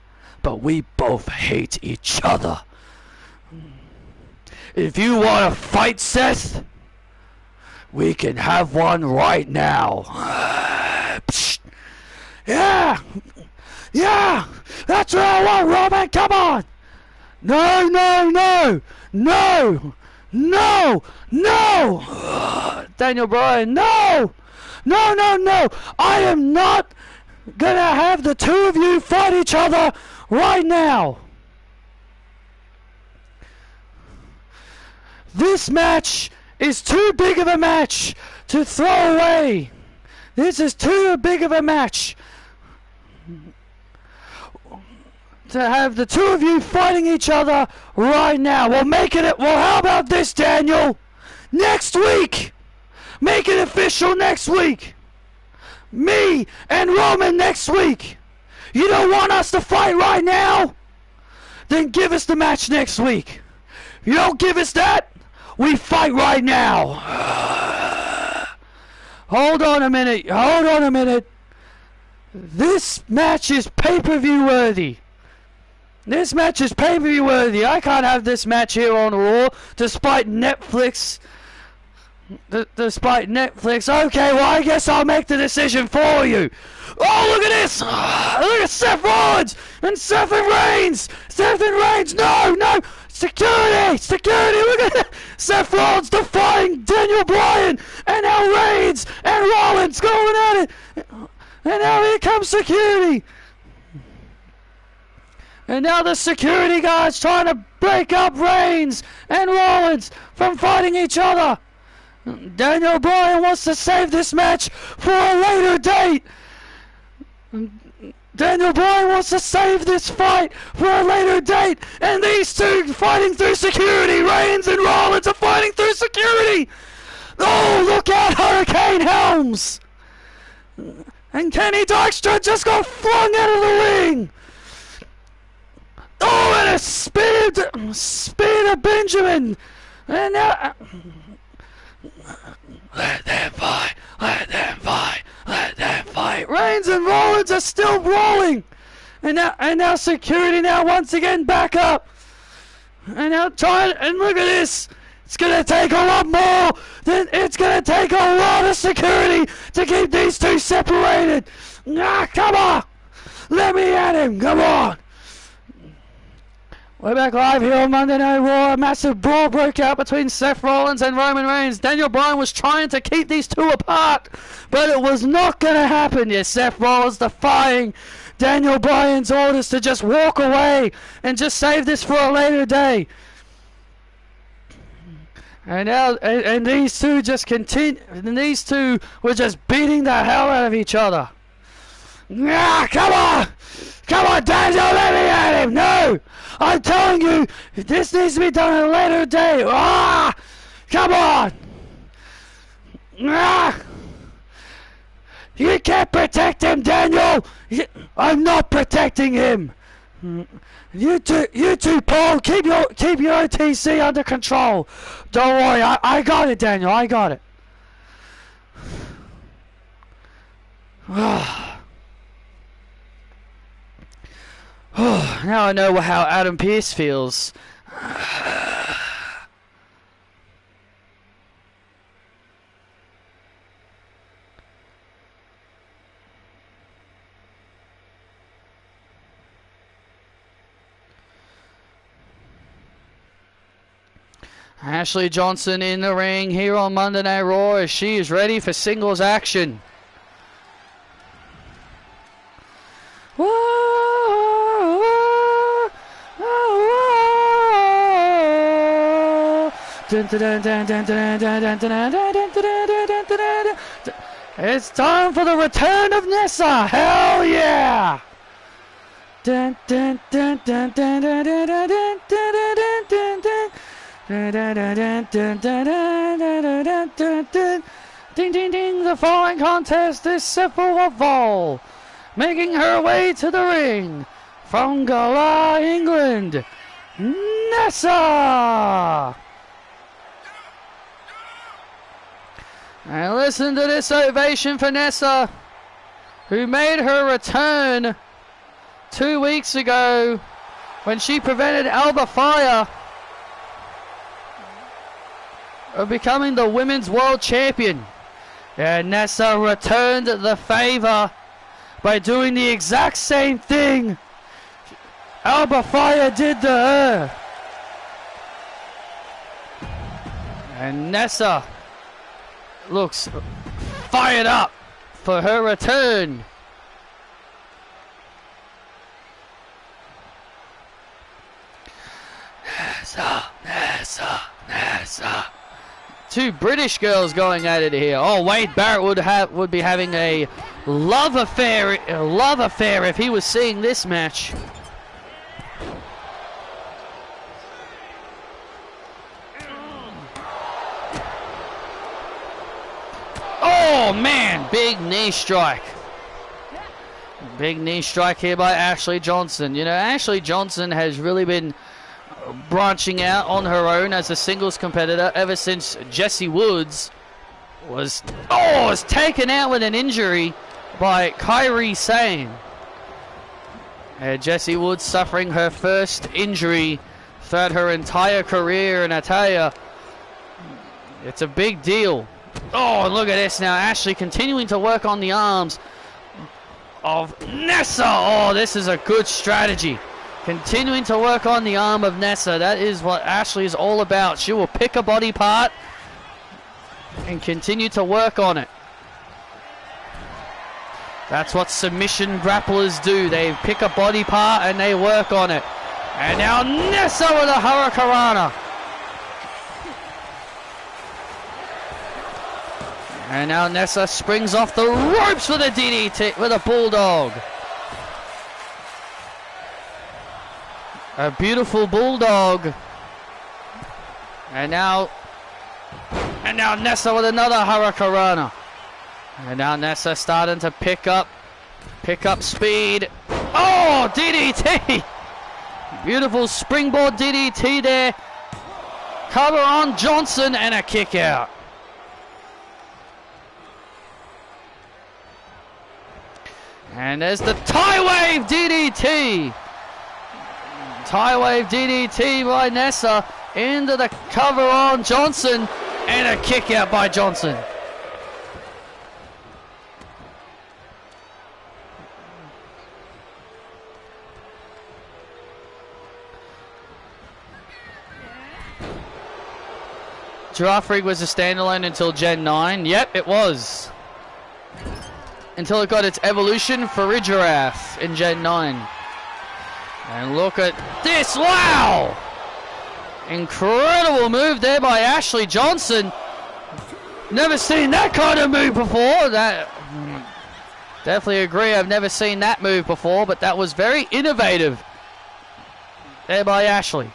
but we both hate each other. If you want to fight, Seth, we can have one right now. Yeah! Yeah! That's what I want, Roman! Come on! No, no, no! No! No! No! Daniel Bryan, no! No, no, no! I am not gonna have the two of you fight each other right now! This match is too big of a match to throw away! This is too big of a match to have the two of you fighting each other right now. Well, how about this, Daniel? Next week! Make it official next week! Me and Roman next week! You don't want us to fight right now? Then give us the match next week. If you don't give us that, we fight right now. Hold on a minute. Hold on a minute. This match is pay-per-view worthy. This match is pay-per-view worthy. I can't have this match here on Raw, despite Netflix. Despite Netflix. Okay, well, I guess I'll make the decision for you. Oh, look at this. Look at Seth Rollins and Seth and Reigns. Seth and Reigns. No, no. Security. Security. Look at that. Seth Rollins defying Daniel Bryan. And now Reigns and Rollins going at it. And now here comes security. And now the security guys trying to break up Reigns and Rollins from fighting each other. Daniel Bryan wants to save this match for a later date. Daniel Bryan wants to save this fight for a later date. And these two fighting through security. Reigns and Rollins are fighting through security. Oh, look out, Hurricane Helms. And Kenny Dykstra just got flung out of the ring. Oh, and a spear of Benjamin. And now... Let them fight. Let them fight. Let them fight. Reigns and Rollins are still brawling. And now security now once again back up. And now and look at this. It's gonna take a lot more. It's gonna take a lot of security to keep these two separated. Ah, come on. Let me at him. Come on. We're back live here on Monday Night Raw. A massive brawl broke out between Seth Rollins and Roman Reigns. Daniel Bryan was trying to keep these two apart, but it was not going to happen. Yes, Seth Rollins defying Daniel Bryan's orders to just walk away and just save this for a later day. And now, and these two just continue. And these two were just beating the hell out of each other. Ah, come on! Come on, Daniel, let me at him! No! I'm telling you, this needs to be done at a later date! Ah! Come on! Ah! You can't protect him, Daniel! I'm not protecting him! You two, Paul, keep your OTC under control! Don't worry, I got it, Daniel, I got it. Now I know how Adam Pearce feels. Ashley Johnson in the ring here on Monday Night Raw as she is ready for singles action. It's time for the return of Nessa. Hell yeah! Ding ding ding, the following contest is Sepple of Vol, making her way to the ring from Gala, England, Nessa. And listen to this ovation for Nessa, who made her return 2 weeks ago when she prevented Alba Fire of becoming the Women's World Champion. And Nessa returned the favor by doing the exact same thing Alba Fire did to her. And Nessa looks fired up for her return. Nessa. Two British girls going at it here. Oh, Wade Barrett would be having a love affair if he was seeing this match. Oh man, big knee strike. Big knee strike here by Ashley Johnson. You know, Ashley Johnson has really been branching out on her own as a singles competitor ever since Jessie Woods was taken out with an injury by Kairi Sane. Jessie Woods suffering her first injury throughout her entire career, and I tell you, it's a big deal. Oh, and look at this now. Ashley continuing to work on the arms of Nessa. Oh, this is a good strategy. Continuing to work on the arm of Nessa. That is what Ashley is all about. She will pick a body part and continue to work on it. That's what submission grapplers do. They pick a body part and they work on it. And now Nessa with a Hurricanrana. And now Nessa springs off the ropes with a DDT, with a bulldog. A beautiful bulldog. And now Nessa with another Hurricanrana. And now Nessa starting to pick up speed. Oh, DDT! Beautiful springboard DDT there. Cover on Johnson and a kick out. And there's the tie wave DDT. Tie wave DDT by Nessa into the cover on Johnson and a kick out by Johnson. Giraffe Rig was a standalone until Gen 9. Yep, it was. Until it got its evolution for Giraffe in Gen 9. And look at this. Wow! Incredible move there by Ashley Johnson. Never seen that kind of move before. That definitely agree. I've never seen that move before, but that was very innovative there by Ashley.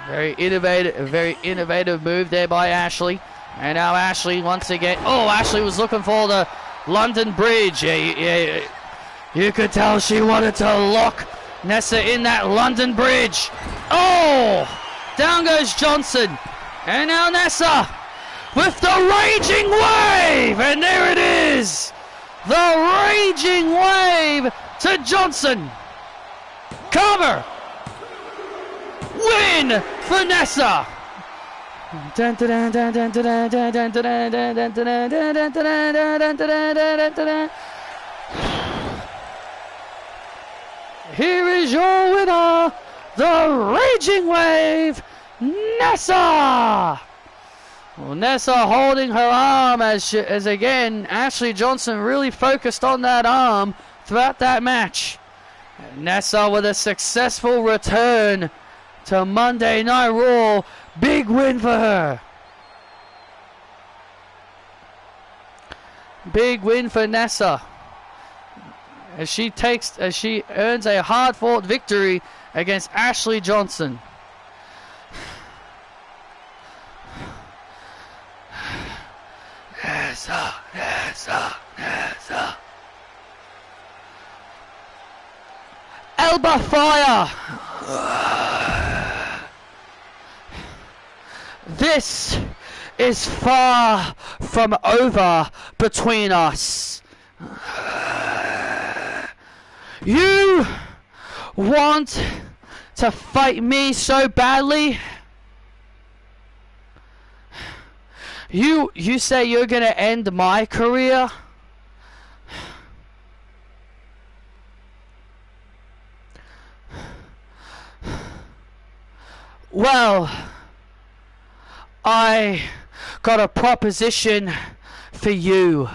Very innovative move there by Ashley. And now Ashley once again. Oh, Ashley was looking for the London Bridge. Yeah. You could tell she wanted to lock Nessa in that London Bridge. Oh! Down goes Johnson. And now Nessa with the Raging Wave. And there it is. The Raging Wave to Johnson. Cover. Win for Nessa. Here is your winner, the Raging Wave, Nessa. Well, Nessa holding her arm as again, Ashley Johnson really focused on that arm throughout that match. Nessa with a successful return to Monday Night Raw. Big win for her. Big win for Nessa. As she earns a hard-fought victory against Ashley Johnson. Nessa. Elbow fire. This is far from over between us. You want to fight me so badly? You say you're gonna end my career? Well, I got a proposition for you.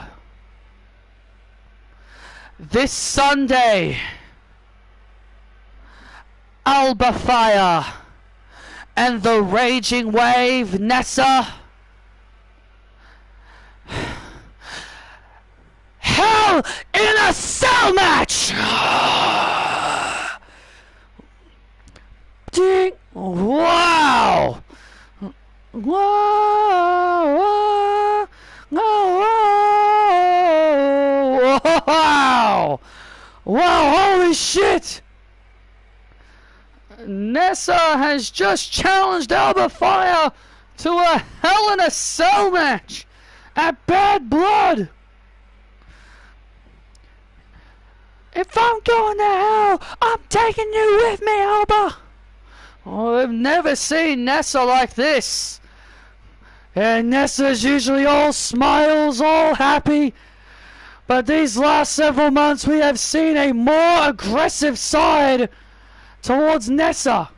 This Sunday, Alba Fire and the Raging Wave, Nessa. Hell in a Cell match! Ding! Wow! Whoa! Wow! Wow, holy shit! Nessa has just challenged Alba Fire to a Hell in a Cell match at Bad Blood. If I'm going to hell, I'm taking you with me, Alba. Oh, I've never seen Nessa like this. And Nessa's usually all smiles, all happy. But these last several months we have seen a more aggressive side towards Nessa.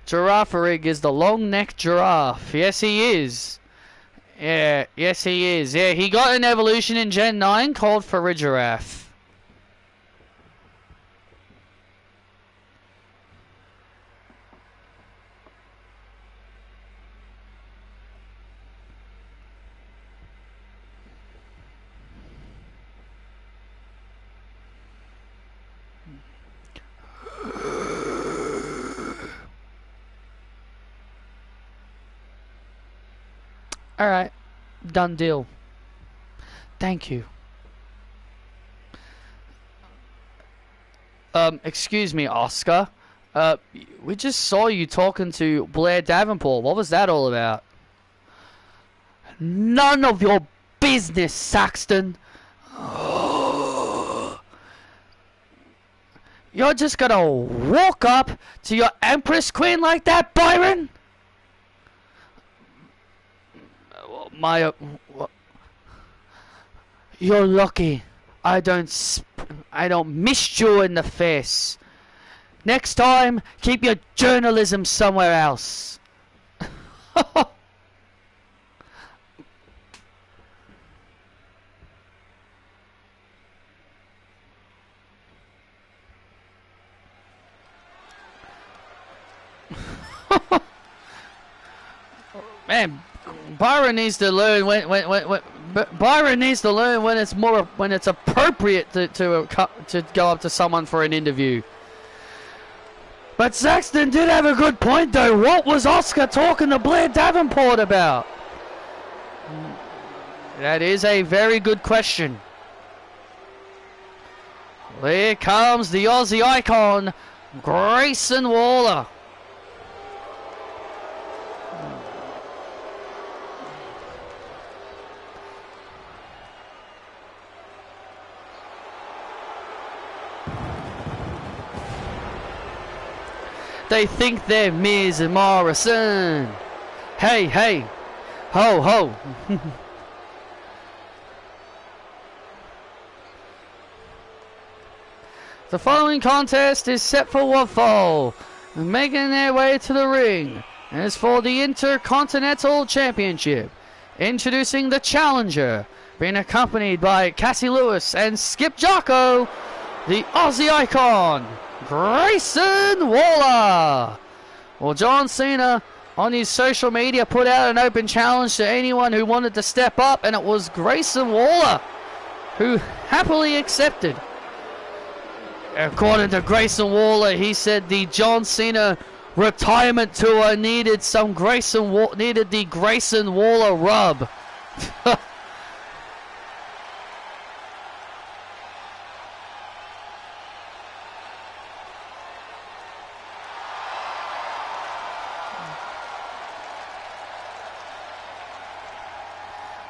Giraffe Rig is the long-necked giraffe. Yes, he is. Yeah, yes, he is. Yeah, he got an evolution in Gen 9 called for a giraffe. Alright, done deal. Thank you. Excuse me, Oscar. We just saw you talking to Blair Davenport. What was that all about? None of your business, Saxton. You're just gonna walk up to your Empress Queen like that, Byron? You're lucky. I don't I don't miss you in the face. Next time, keep your journalism somewhere else. Man, Byron needs to learn when Byron needs to learn when it's appropriate to go up to someone for an interview. But Saxton did have a good point though. What was Oscar talking to Blair Davenport about? That is a very good question. Here comes the Aussie icon, Grayson Waller. They think they're Miz and Morrison. Hey, hey. Ho, ho. The following contest is set for one fall. Making their way to the ring. And it's for the Intercontinental Championship. Introducing the challenger. Being accompanied by Cassie Lewis and Skip Jocko. The Aussie icon, Grayson Waller. Well, John Cena on his social media put out an open challenge to anyone who wanted to step up, and it was Grayson Waller who happily accepted. According to Grayson Waller, he said the John Cena retirement tour needed the Grayson Waller rub.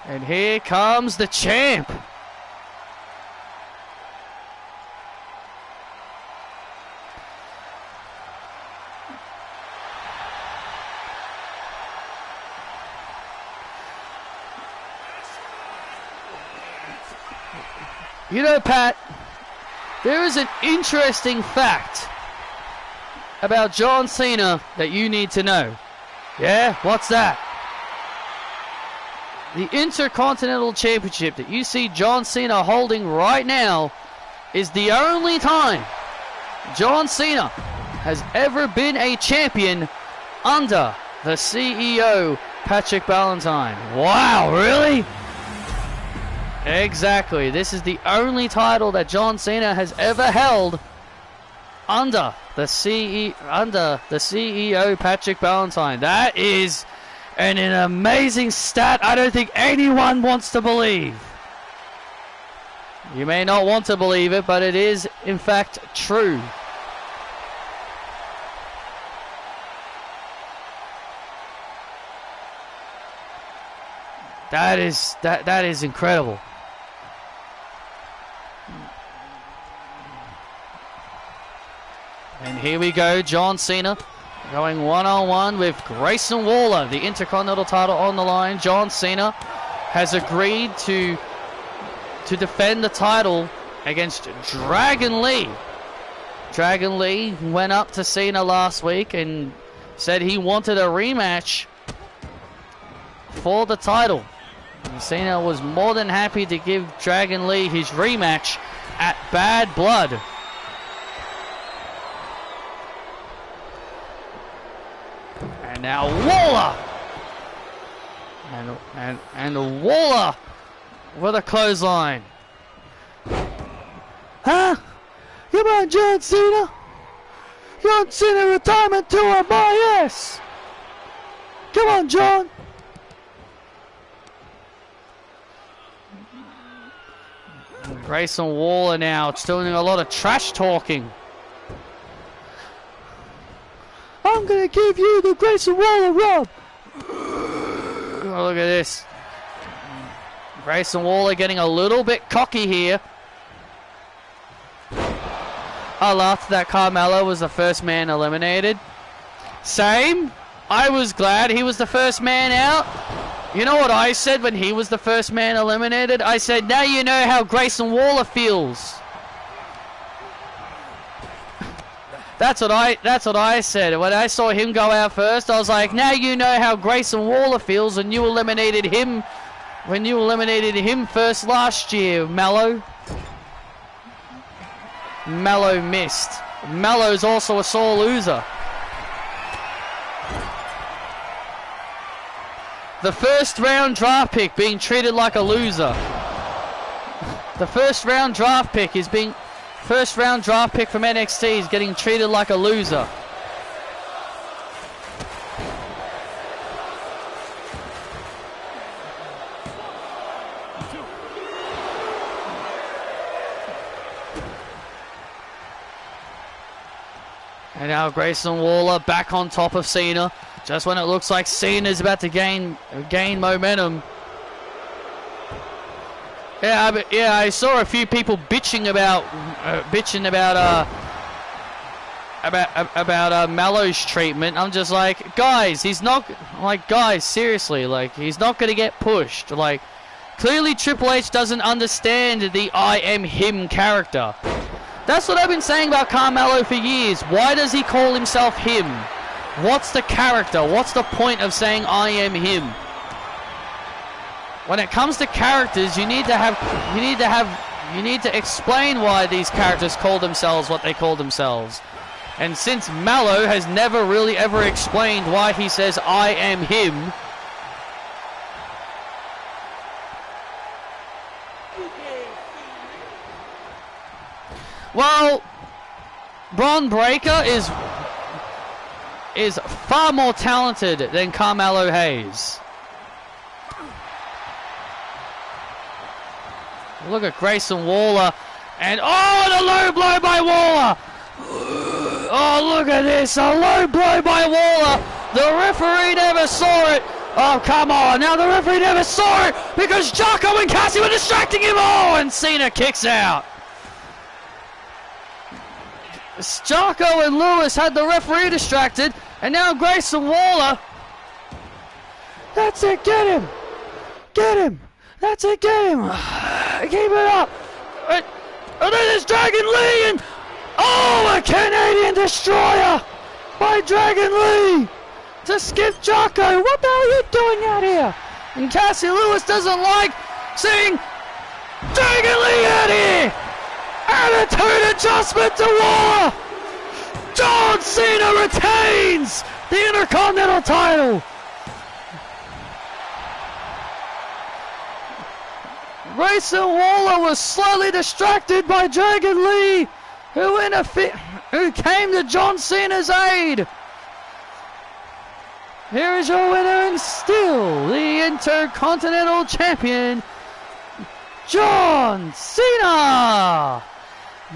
And here comes the champ. You know, Pat, there is an interesting fact about John Cena that you need to know. Yeah? What's that? The Intercontinental Championship that you see John Cena holding right now is the only time John Cena has ever been a champion under the CEO, Patrick Ballantine. Wow, really? Exactly. This is the only title that John Cena has ever held under the CEO, Patrick Ballantine. That is an amazing stat I don't think anyone wants to believe. You may not want to believe it, but it is in fact true. That is incredible. And here we go, John Cena going one-on-one with Grayson Waller, the Intercontinental title on the line. John Cena has agreed to defend the title against Dragon Lee. Dragon Lee went up to Cena last week and said he wanted a rematch for the title. And Cena was more than happy to give Dragon Lee his rematch at Bad Blood. And now Waller! And Waller with a clothesline. Huh? Come on, John Cena! John Cena retirement tour, my yes! Come on, John! Grayson Waller now, it's doing a lot of trash talking. I'm gonna give you the Grayson Waller rub. Oh, look at this. Grayson Waller getting a little bit cocky here. I laughed that Carmelo was the first man eliminated. Same. I was glad he was the first man out. You know what I said when he was the first man eliminated? I said, now you know how Grayson Waller feels. That's what I said. When I saw him go out first, I was like, now you know how Grayson Waller feels when you eliminated him first last year, Mello. Mello missed. Mello's also a sore loser. The first round draft pick being treated like a loser. The first round draft pick from NXT is getting treated like a loser. And now Grayson Waller back on top of Cena, just when it looks like Cena's about to gain momentum. Yeah, I saw a few people bitching about Mello's treatment. I'm just like, guys, seriously, like, he's not gonna get pushed. Like, clearly Triple H doesn't understand the I am him character. That's what I've been saying about Carmelo for years. Why does he call himself him? What's the character? What's the point of saying I am him? When it comes to characters, you need to explain why these characters call themselves what they call themselves. And since Mello has never really ever explained why he says I am him, well, Bron Breakker is far more talented than Carmelo Hayes. Look at Grayson Waller, and oh, the low blow by Waller! Oh, look at this, a low blow by Waller! The referee never saw it! Oh, come on, now the referee never saw it because Jocko and Cassie were distracting him! Oh, and Cena kicks out! Jocko and Lewis had the referee distracted, and now Grayson Waller. That's it, get him! Get him! That's it, get him! Keep it up! And then there's Dragon Lee, and oh, a Canadian Destroyer by Dragon Lee to skip Jocko. What the hell are you doing out here? And Cassie Lewis doesn't like seeing Dragon Lee out here! Attitude adjustment to Waller! John Cena retains the Intercontinental title! Grayson Waller was slightly distracted by Dragon Lee, who came to John Cena's aid. Here is your winner and still the Intercontinental Champion, John Cena!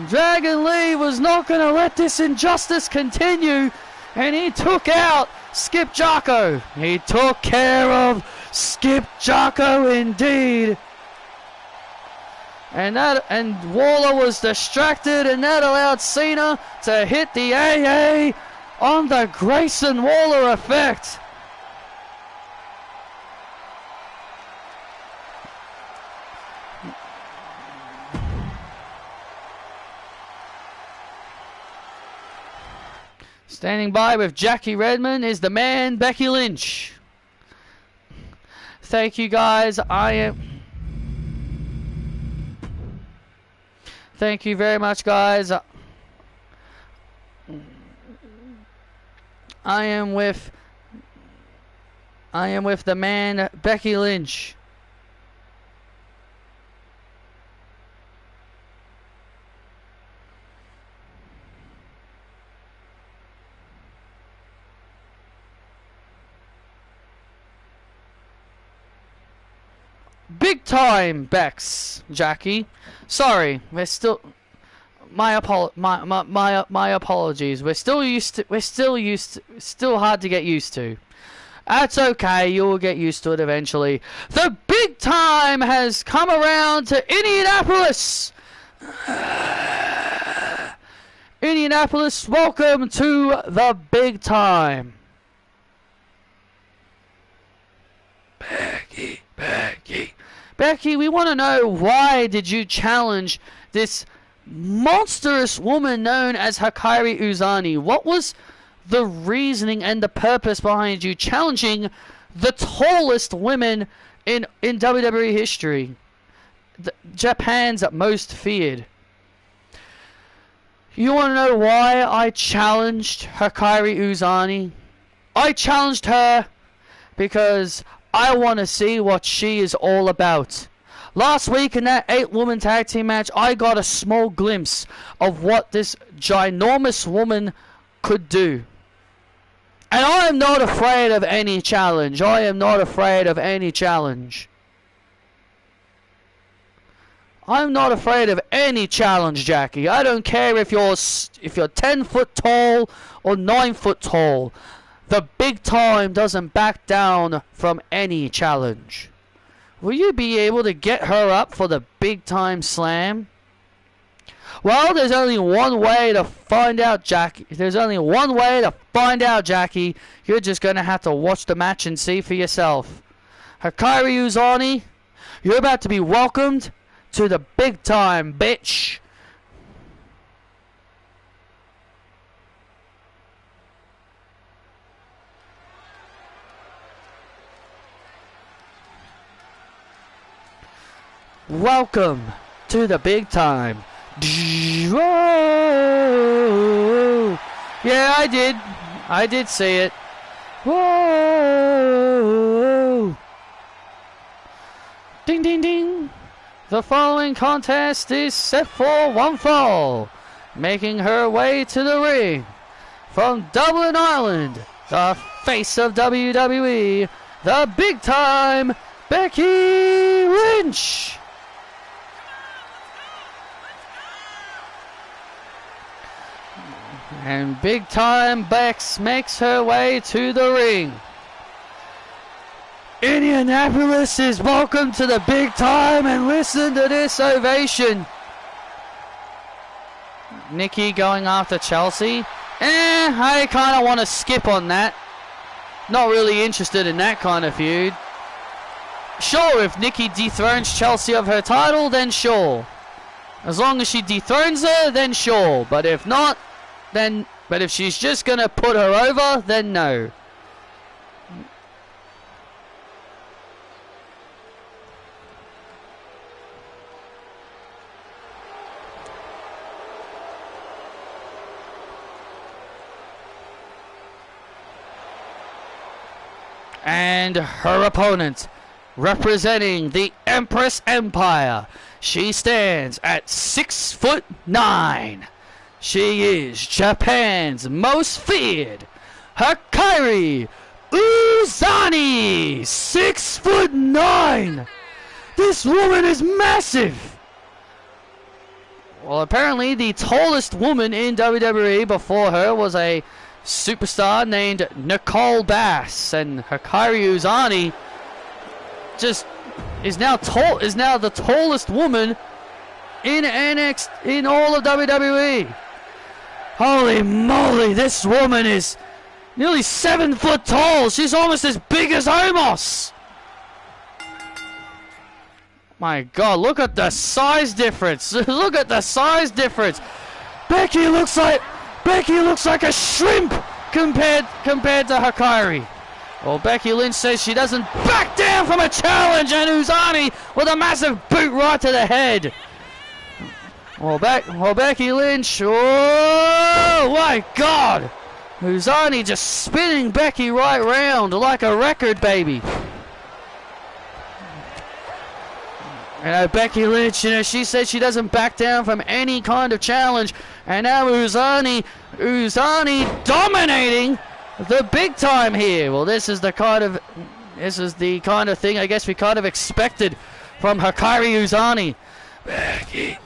Dragon Lee was not going to let this injustice continue, and he took out Skip Jocko. He took care of Skip Jocko indeed. And Waller was distracted, and that allowed Cena to hit the AA on the Grayson Waller effect. Standing by with Jackie Redmond is the man, Becky Lynch. Thank you, guys. Thank you very much, guys. I am with the man, Becky Lynch. Big time, Bex, Jackie. Sorry, we're still. My apologies. We're still hard to get used to. That's okay. You will get used to it eventually. The big time has come around to Indianapolis. Indianapolis, welcome to the big time. Becky, we want to know, why did you challenge this monstrous woman known as Hikaru Uzani. What was the reasoning and the purpose behind you challenging the tallest women in WWE history? Japan's most feared. You want to know why I challenged Hikaru Uzani? I challenged her because I want to see what she is all about. Last week in that 8-woman tag team match, I got a small glimpse of what this ginormous woman could do. And I am not afraid of any challenge. I am not afraid of any challenge. I'm not afraid of any challenge, Jackie. I don't care if you're 10 foot tall or 9 foot tall. The big time doesn't back down from any challenge. Will you be able to get her up for the big time slam? Well, there's only one way to find out, Jackie. There's only one way to find out, Jackie. You're just going to have to watch the match and see for yourself. Hikaru Uzani, you're about to be welcomed to the big time, bitch. Welcome to the big time. Whoa. Yeah, I did see it. Whoa. Ding, ding, ding. The following contest is set for one fall. Making her way to the ring from Dublin, Ireland, the face of WWE, the big time Becky Lynch. And big time Bex makes her way to the ring. Indianapolis is welcome to the big time, and listen to this ovation. Nikki going after Chelsea. I kind of want to skip on that. Not really interested in that kind of feud. Sure, if Nikki dethrones Chelsea of her title, then sure. As long as she dethrones her, then sure. But if not, then... But if she's just going to put her over, then no. And her opponent, representing the Empress Empire, she stands at 6'9". She is Japan's most feared, Hikaru Uzani, 6'9". This woman is massive. Well, apparently the tallest woman in WWE before her was a superstar named Nicole Bass, and Hikaru Uzani just is now the tallest woman in in all of WWE. Holy moly, this woman is nearly 7 foot tall. She's almost as big as Omos. My God, look at the size difference. Look at the size difference. Becky looks like a shrimp compared to Hikaru. Well, Becky Lynch says she doesn't back down from a challenge, and Uzani with a massive boot right to the head. Well, Becky Lynch, oh my God! Uzani just spinning Becky right round like a record baby. Becky Lynch, she said she doesn't back down from any kind of challenge, and now Uzani dominating the big time here. Well, this is the kind of thing I guess we kind of expected from Hikaru Uzani. Becky.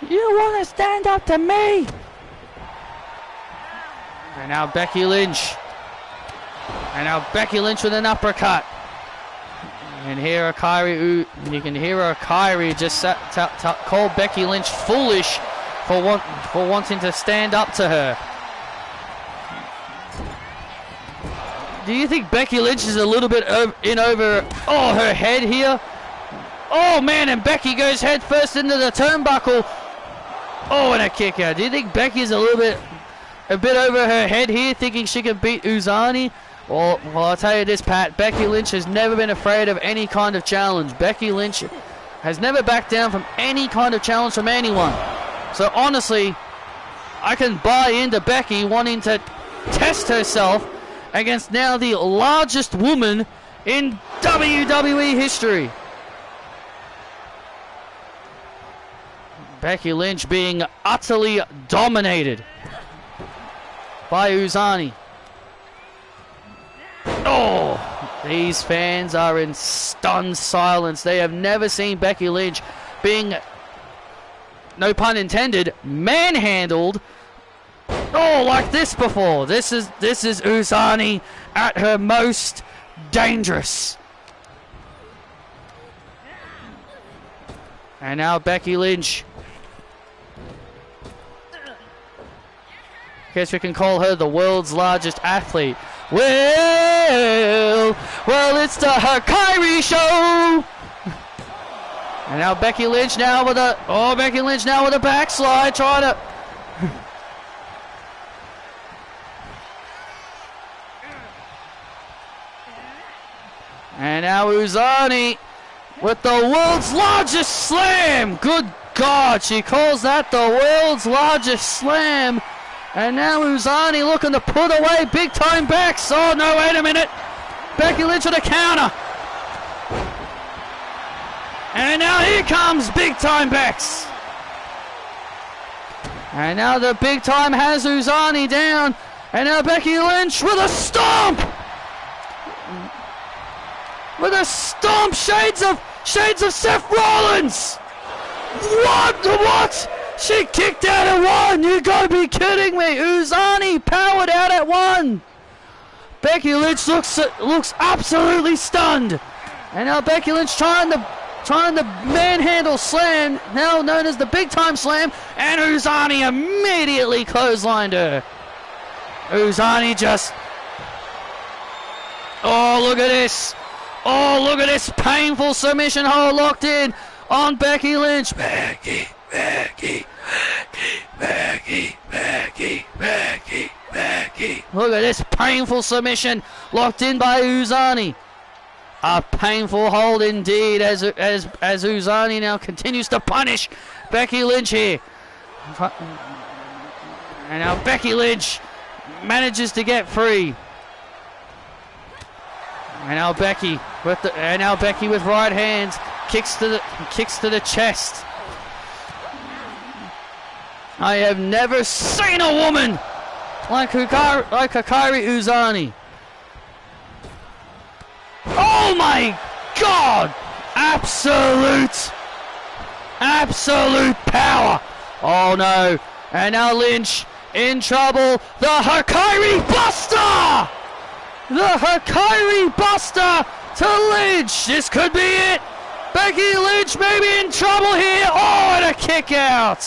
You want to stand up to me? And now Becky Lynch. With an uppercut. And here you can hear Hikaru just call Becky Lynch foolish for wanting to stand up to her. Do you think Becky Lynch is a little bit in over her head here? Oh man, and Becky goes head first into the turnbuckle. Oh, and a kick out. Do you think Becky's a bit over her head here, thinking she can beat Uzani? Well, I'll tell you this, Pat. Becky Lynch has never been afraid of any kind of challenge. Becky Lynch has never backed down from any kind of challenge from anyone. So honestly, I can buy into Becky wanting to test herself against now the largest woman in WWE history. Becky Lynch being utterly dominated by Uzani. Oh, these fans are in stunned silence. They have never seen Becky Lynch being, no pun intended, manhandled like this before. This is Uzani at her most dangerous. And now Becky Lynch. Guess we can call her the world's largest athlete. Well, it's the Hikari show. And now Becky Lynch now with a backslide, trying to. And now Uzani with the world's largest slam. Good God, she calls that the world's largest slam. And now Uzani looking to put away big time backs. Oh no, wait a minute. Becky Lynch with a counter. And now here comes big time backs. And now the big time has Uzani down. And now Becky Lynch with a stomp. With a stomp, shades of Seth Rollins. What? She kicked out at one. You gotta be kidding me. Uzani powered out at one. Becky Lynch looks absolutely stunned. And now Becky Lynch trying the manhandle slam, now known as the big time slam, and Uzani immediately clotheslined her. Uzani just. Oh, look at this. Oh, look at this painful submission hold locked in on Becky Lynch. Becky. Look at this painful submission locked in by Uzani. A painful hold indeed as Uzani now continues to punish Becky Lynch here. And now Becky Lynch manages to get free. And now Becky with right hands kicks to the chest. I have never seen a woman like Hikari Uzani. Oh my God! Absolute power. Oh no. And now Lynch in trouble. The Hikari Buster! The Hikari Buster to Lynch. This could be it. Becky Lynch may be in trouble here. Oh, and a kick out.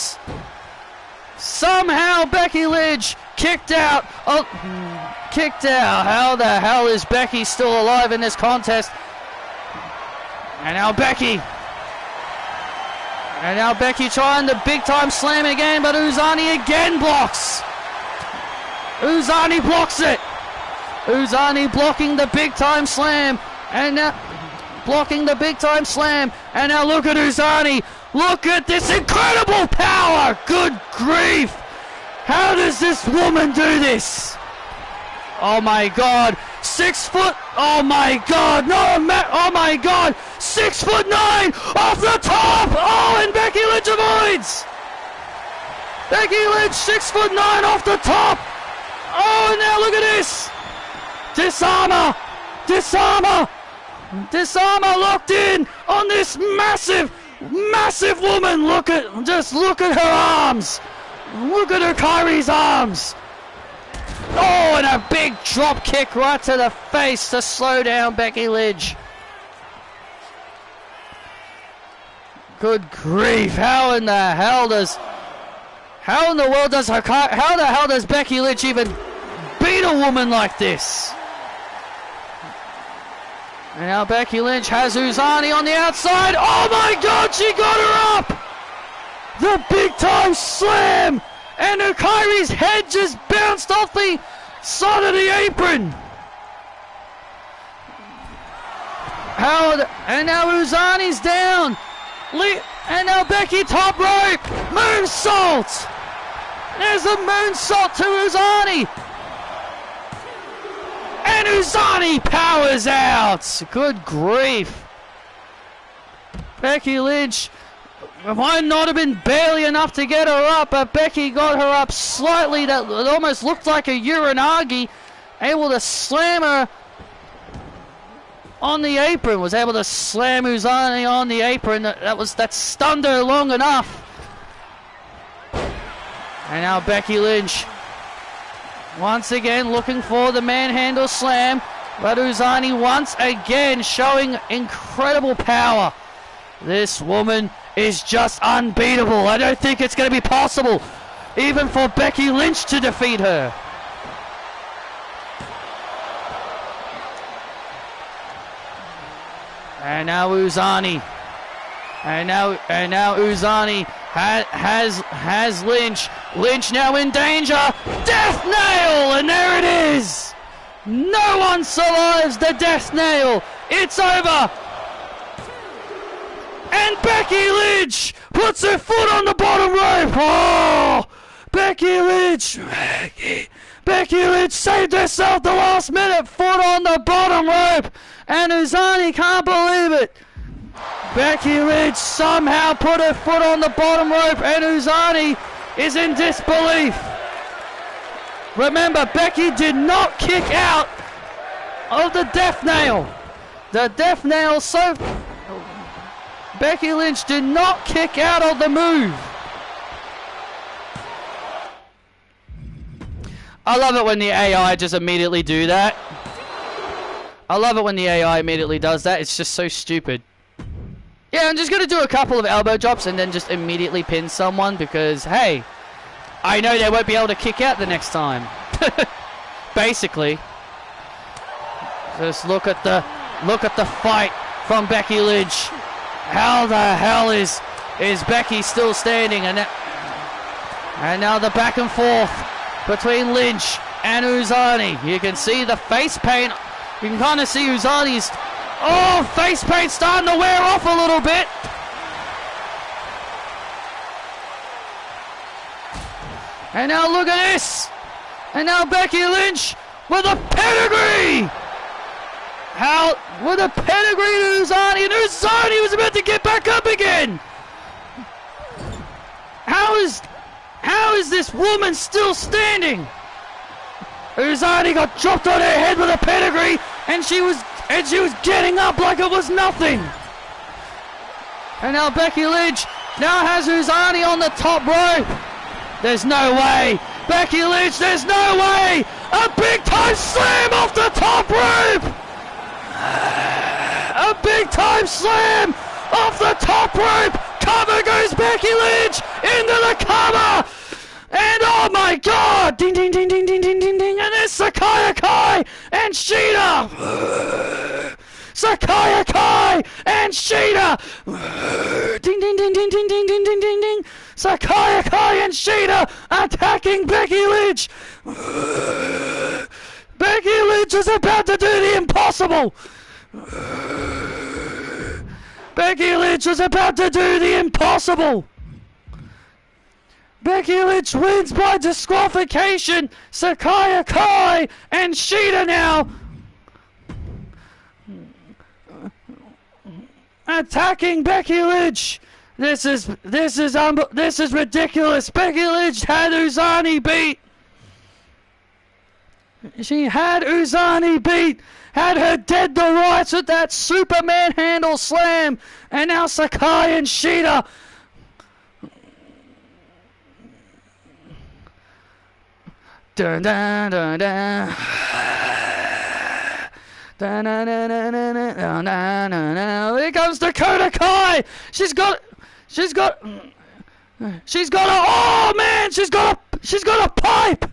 Somehow Becky Lynch kicked out. Oh, kicked out. How the hell is Becky still alive in this contest? And now Becky trying the big time slam again, but Uzani again blocks. Uzani blocks it. Uzani blocking the big time slam, and now blocking the big time slam, and now look at Uzani. Look at this incredible power. Good grief. How does this woman do this? Oh my God. 6 foot. Oh my God. No, oh my God. 6'9" off the top. Oh, and Becky Lynch avoids. Becky Lynch 6'9" off the top. Oh, and now look at this. Disarmer locked in on this massive woman. Look at her arms. Look at Hikari's arms. Oh, and a big drop kick right to the face to slow down Becky Lynch. Good grief. How in the hell does How in the world does how the hell does Becky Lynch even beat a woman like this? And now Becky Lynch has Uzani on the outside. Oh my God, she got her up! The big time slam! And Kairi's head just bounced off the side of the apron. And now Uzani's down. And now Becky top rope. Moonsault. There's a moonsault to Uzani. And Uzani powers out. Good grief. Becky Lynch might not have been barely enough to get her up, but Becky got her up slightly. That it almost looked like a uranagi. Able to slam her on the apron. Was able to slam Uzani on the apron. That stunned her long enough. And now Becky Lynch once again looking for the manhandle slam, but Uzani once again showing incredible power. This woman is just unbeatable. I don't think it's going to be possible even for Becky Lynch to defeat her. And now Uzani. And now Uzani has Lynch. Lynch now in danger. Death nail! And there it is! No one survives the death nail. It's over. And Becky Lynch puts her foot on the bottom rope. Oh! Becky Lynch. Becky Lynch saved herself the last minute. Foot on the bottom rope. And Uzani can't believe it. Becky Lynch somehow put her foot on the bottom rope, and Uzani is in disbelief. Remember, Becky did not kick out of the death nail. The death nail, so Becky Lynch did not kick out of the move. I love it when the AI just immediately do that. I love it when the AI immediately does that. It's just so stupid. Yeah, I'm just going to do a couple of elbow drops and then just immediately pin someone because, hey, I know they won't be able to kick out the next time. Basically. Just look at the fight from Becky Lynch. How the hell is Becky still standing? And now the back and forth between Lynch and Uzani. You can see the face paint. You can kind of see Uzani's face paint starting to wear off a little bit. And now look at this. And now Becky Lynch with a pedigree. With a pedigree to Uzani. And Uzani was about to get back up again. How is this woman still standing? Uzani got dropped on her head with a pedigree, and she was getting up like it was nothing. And now Becky Lynch now has Uzani on the top rope. There's no way. Becky Lynch, there's no way. A big time slam off the top rope. A big time slam off the top rope. Cover goes Becky Lynch into the cover. And oh my God! Ding ding ding ding ding ding ding ding! And there's Sakaya Kai and Shida! Sakaya Kai and Shida! Ding ding ding ding ding ding ding ding ding ding! Sakaya Kai and Shida attacking Becky Lynch! Becky Lynch is about to do the impossible! Becky Lynch is about to do the impossible! Becky Lynch wins by disqualification. Sakaya Kai and Shida now attacking Becky Lynch. This is ridiculous. Becky Lynch had Uzani beat. She had Uzani beat. Had her dead to rights with that Superman handle slam. And now Sakai and Shida. Dun, dun, dun, dun. Dun, dun, dun, dun, dun, dun, dun, dun. Here comes Dakota Kai. She's got She's got a, oh man, she's got a pipe,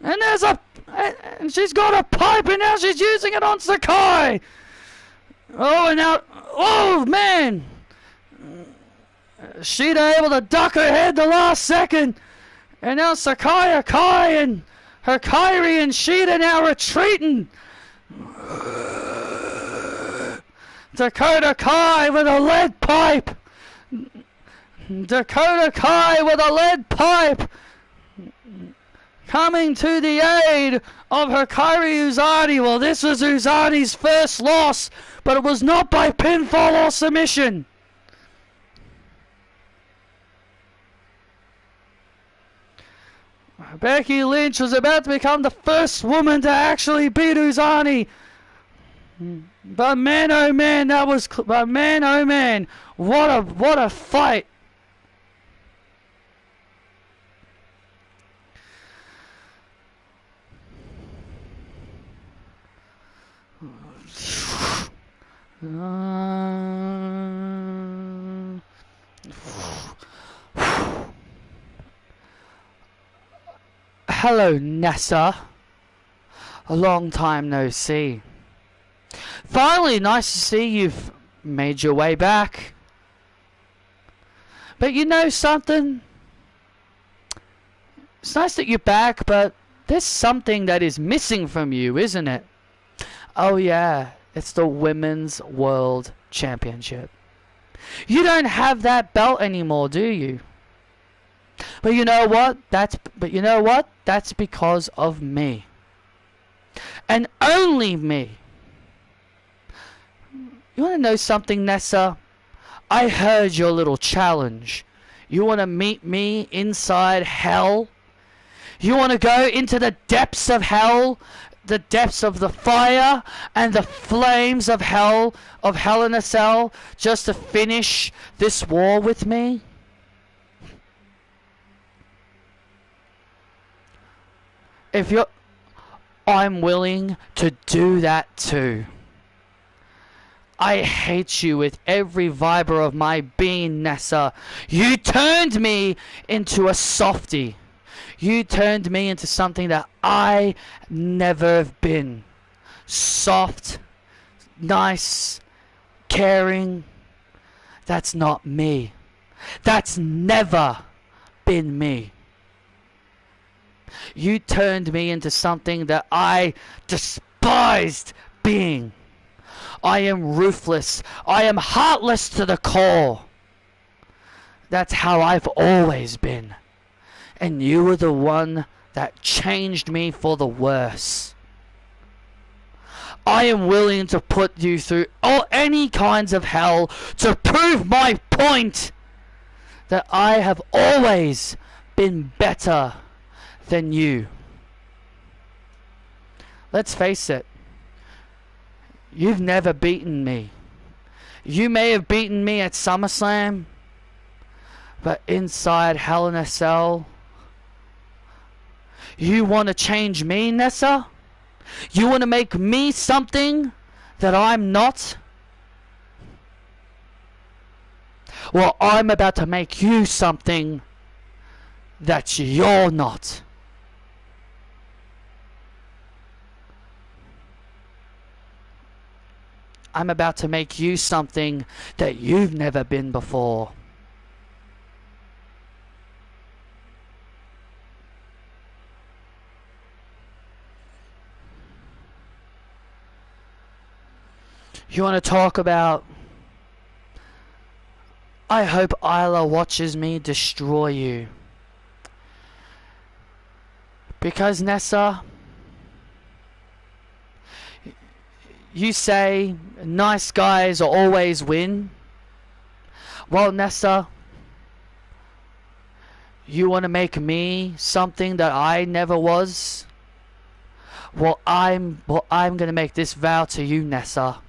and and she's got a pipe, and now she's using it on Sakai. Oh, and now, oh man, Shida able to duck her head the last second, and now Sakai Akai and Hikari and Shida now retreating. Dakota Kai with a lead pipe. Dakota Kai with a lead pipe coming to the aid of Hikari Uzani. Well, this was Uzani's first loss, but it was not by pinfall or submission. Becky Lynch was about to become the first woman to actually beat Uzani. But man, oh man, what a fight. Hello, Nessa. A long time no see. Finally, nice to see you've made your way back. But you know something? It's nice that you're back, but there's something that is missing from you, isn't it? Oh yeah, it's the Women's World Championship. You don't have that belt anymore, do you? But you know what? That's because of me. And only me. You want to know something, Nessa? I heard your little challenge. You want to meet me inside hell? You want to go into the depths of hell? The depths of the fire and the flames of Hell in a Cell, just to finish this war with me? If you're... I'm willing to do that too. I hate you with every fiber of my being, Nessa. You turned me into a softie. You turned me into something that I never have been. Soft, nice, caring. That's not me. That's never been me. You turned me into something that I despised being. I am ruthless. I am heartless to the core. That's how I've always been. And you were the one that changed me for the worse. I am willing to put you through any kinds of hell to prove my point that I have always been better than you. Let's face it. You've never beaten me. You may have beaten me at SummerSlam, but inside Hell in a Cell, you want to change me, Nessa? You want to make me something that I'm not? Well, I'm about to make you something that you're not. I'm about to make you something that you've never been before. You want to talk about... I hope Isla watches me destroy you. Because, Nessa... You say nice guys always win. Well, Nessa, you want to make me something that I never was? Well, I'm going to make this vow to you, Nessa.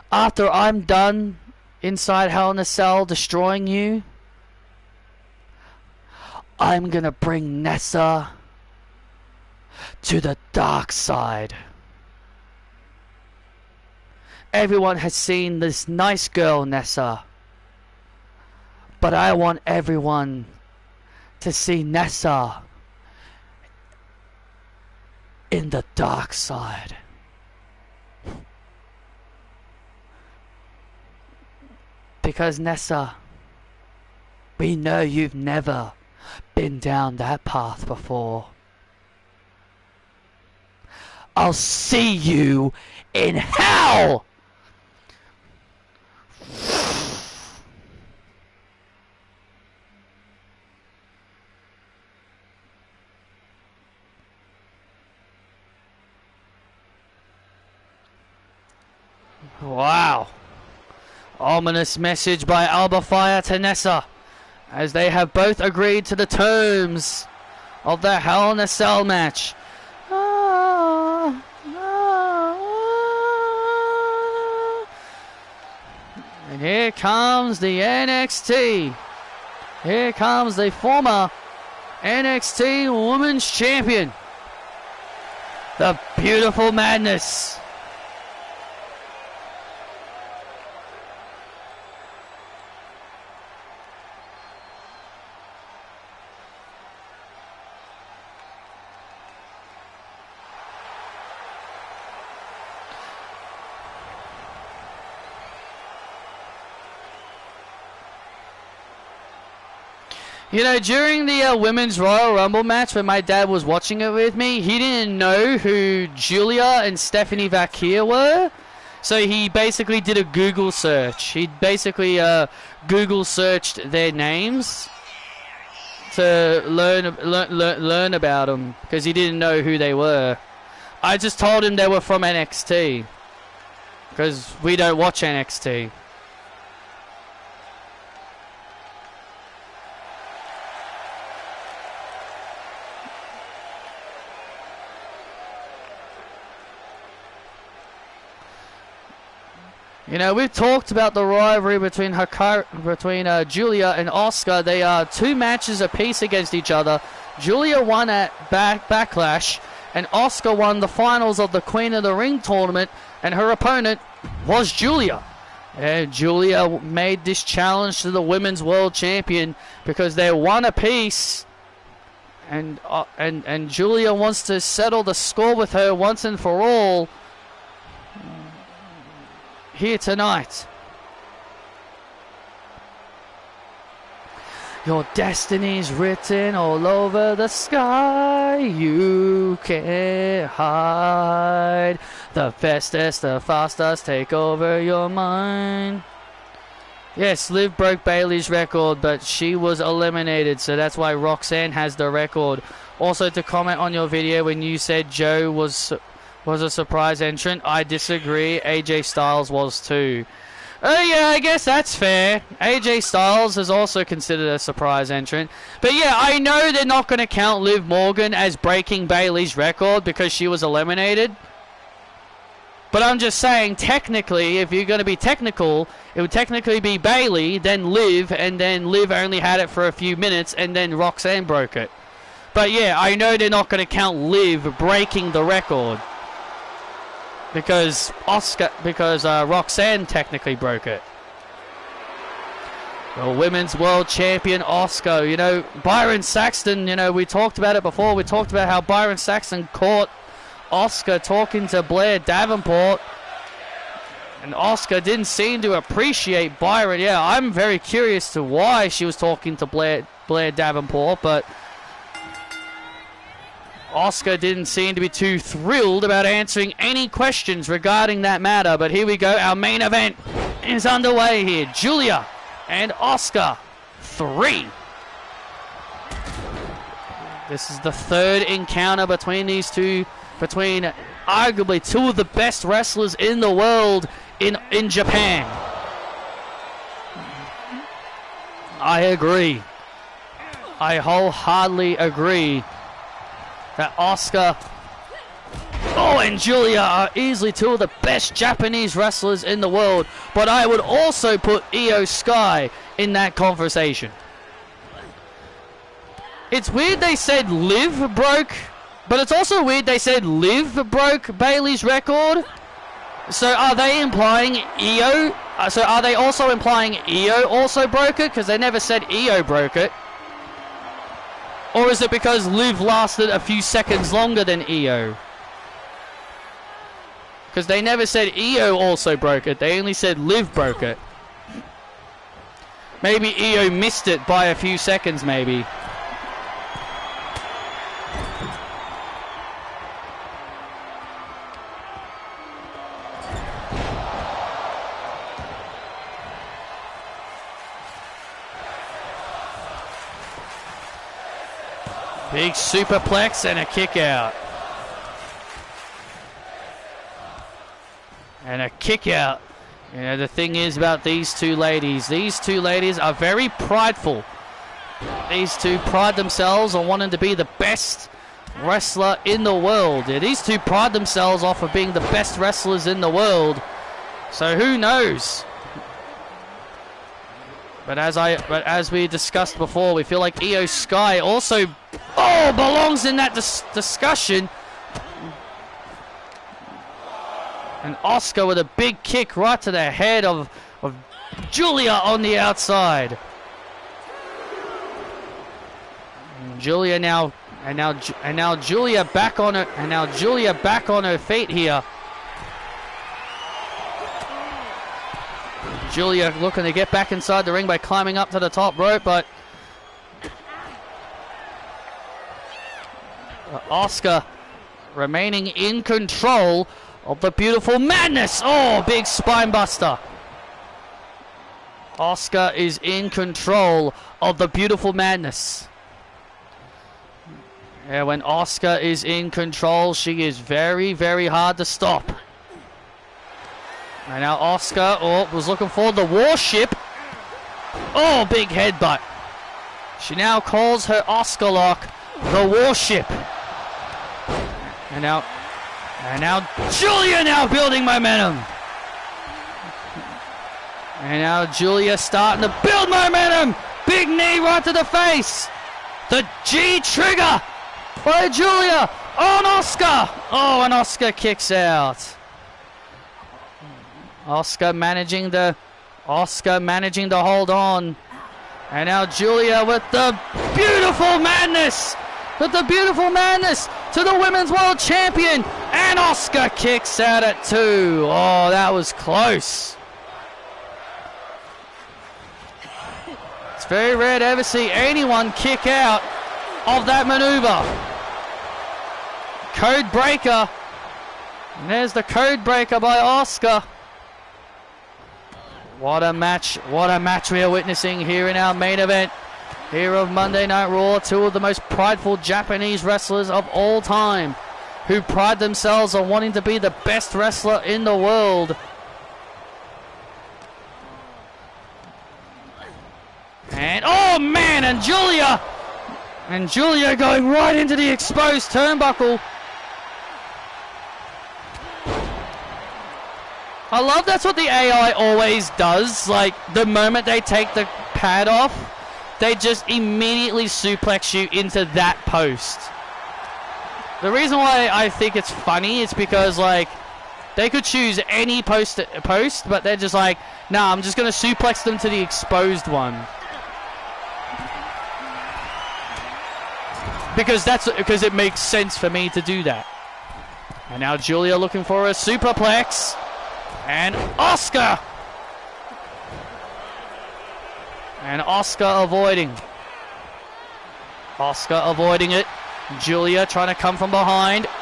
After I'm done inside Hell in a Cell destroying you, I'm going to bring Nessa to the dark side. Everyone has seen this nice girl, Nessa. But I want everyone to see Nessa in the dark side. Because Nessa, we know you've never been down that path before. I'll see you in hell! Wow. Ominous message by Alba Fire to Nessa, as they have both agreed to the terms of the Hell in a Cell match. And here comes the NXT. Here comes the former NXT Women's Champion. The Beautiful Madness. You know, during the Women's Royal Rumble match, when my dad was watching it with me, he didn't know who Julia and Stephanie Vaquer were. So he basically did a Google search. He basically Google searched their names to learn about them, because he didn't know who they were. I just told him they were from NXT, because we don't watch NXT. You know, we've talked about the rivalry between Julia and Asuka. They are 2 matches apiece against each other. Julia won at Backlash, and Asuka won the finals of the Queen of the Ring tournament, and her opponent was Julia. And Julia made this challenge to the Women's World Champion because they're 1 apiece, and Julia wants to settle the score with her once and for all here tonight. Your destiny's written all over the sky. You can't hide. The fastest, the fastest take over your mind. Yes, Liv broke Bayley's record, but she was eliminated, so that's why Roxanne has the record. Also, to comment on your video when you said Joe was a surprise entrant, I disagree. AJ Styles was too. Oh yeah, I guess that's fair. AJ Styles is also considered a surprise entrant. But yeah, I know they're not going to count Liv Morgan as breaking Bayley's record because she was eliminated. But I'm just saying, technically, if you're going to be technical, it would technically be Bayley, then Liv, and then Liv only had it for a few minutes, and then Roxanne broke it. But yeah, I know they're not going to count Liv breaking the record, because Roxanne technically broke it. The Women's World Champion Asuka, you know, Byron Saxton, you know, we talked about it before. We talked about how Byron Saxton caught Asuka talking to Blair Davenport, and Asuka didn't seem to appreciate Byron. Yeah, I'm very curious to why she was talking to Blair Davenport, but Asuka didn't seem to be too thrilled about answering any questions regarding that matter. But here we go. Our main event is underway here. Julia and Asuka 3. This is the 3rd encounter between these two, between arguably 2 of the best wrestlers in the world in Japan. I agree. I wholeheartedly agree that Asuka and Julia are easily 2 of the best Japanese wrestlers in the world. But I would also put Io Sky in that conversation. It's weird they said Liv broke, but it's also weird they said Liv broke Bayley's record. So are they implying Io So are they also implying Io also broke it? Because they never said Io broke it. Or is it because Liv lasted a few seconds longer than Io? Because they never said Io also broke it. They only said Liv broke it. Maybe Io missed it by a few seconds, maybe. Big superplex and a kick out. And a kick out. You know, the thing is about these two ladies are very prideful. These two pride themselves on wanting to be the best wrestler in the world. Yeah, these two pride themselves off of being the best wrestlers in the world. So who knows? But as we discussed before, we feel like Io Sky also belongs in that discussion. And Asuka with a big kick right to the head of Julia on the outside. And Julia now Julia back on her feet here. Julia looking to get back inside the ring by climbing up to the top rope, but Asuka remaining in control of the beautiful madness. Oh, big spine buster. Asuka is in control of the beautiful madness. Yeah, when Asuka is in control, she is very, very hard to stop. And now Asuka was looking for the warship. Oh, big headbutt. She now calls her Asuka lock the warship. And now Julia now building momentum. And now Julia starting to build momentum. Big knee right to the face. The G trigger by Julia on Asuka. Oh, and Asuka kicks out. Asuka managing to hold on. And now Julia with the beautiful madness. With the beautiful madness to the Women's World Champion. And Asuka kicks out at 2. Oh, that was close. It's very rare to ever see anyone kick out of that maneuver. Code breaker. And there's the code breaker by Asuka. What a match we are witnessing here in our main event here of Monday Night Raw. Two of the most prideful Japanese wrestlers of all time, who pride themselves on wanting to be the best wrestler in the world. And oh man, and Julia going right into the exposed turnbuckle. I love that's what the AI always does. Like, the moment they take the pad off, they just immediately suplex you into that post. The reason why I think it's funny is because, like, they could choose any post, but they're just like, nah, I'm just going to suplex them to the exposed one. Because it makes sense for me to do that. And now Julia looking for a superplex. And Asuka! And Asuka avoiding. Asuka avoiding it. Julia trying to come from behind. Here,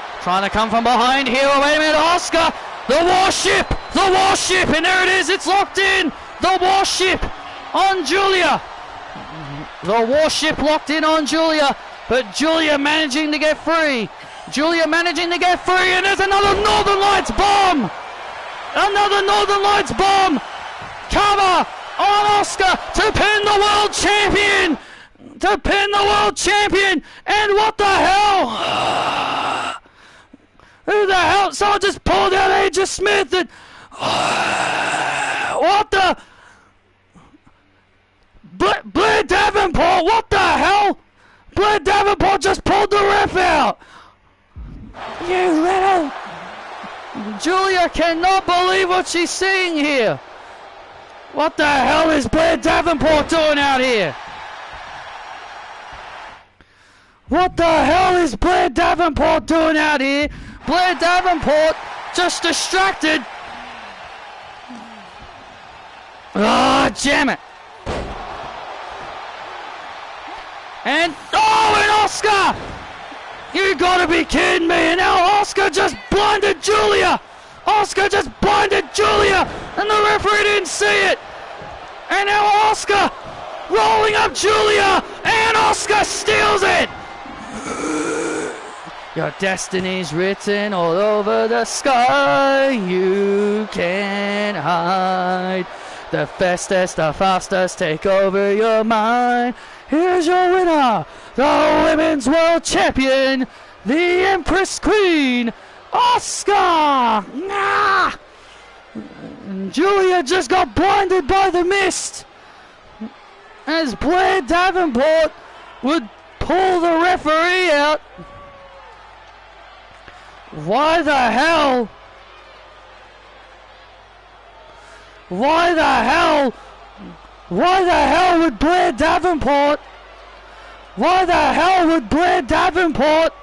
oh, wait a minute, Asuka! The warship! The warship! And there it is, it's locked in! The warship on Julia! The warship locked in on Julia, but Julia managing to get free. And there's another Northern Lights bomb! Another Northern Lights bomb! Cover on Asuka to pin the world champion! And what the hell? Who the hell? Someone just pulled out AJ Smith and... what the... Blair Davenport, what the hell? Blair Davenport just pulled the ref out! You little... Julia cannot believe what she's seeing here. What the hell is Blair Davenport doing out here? What the hell is Blair Davenport doing out here? Blair Davenport just distracted. Oh, damn it. And, oh, and Oscar! You gotta be kidding me. And now Oscar just blinded Julia. Oscar just blinded Julia. And the referee didn't see it. And now Oscar rolling up Julia. And Oscar steals it. Your destiny's written all over the sky. You can't hide. The fastest, the fastest take over your mind. Here's your winner, the Women's World Champion, the Empress Queen, Oscar! Ah! Julia just got blinded by the mist as Blair Davenport would pull the referee out. Why the hell? Why the hell? Why the hell would Blair Davenport? Why the hell would Blair Davenport?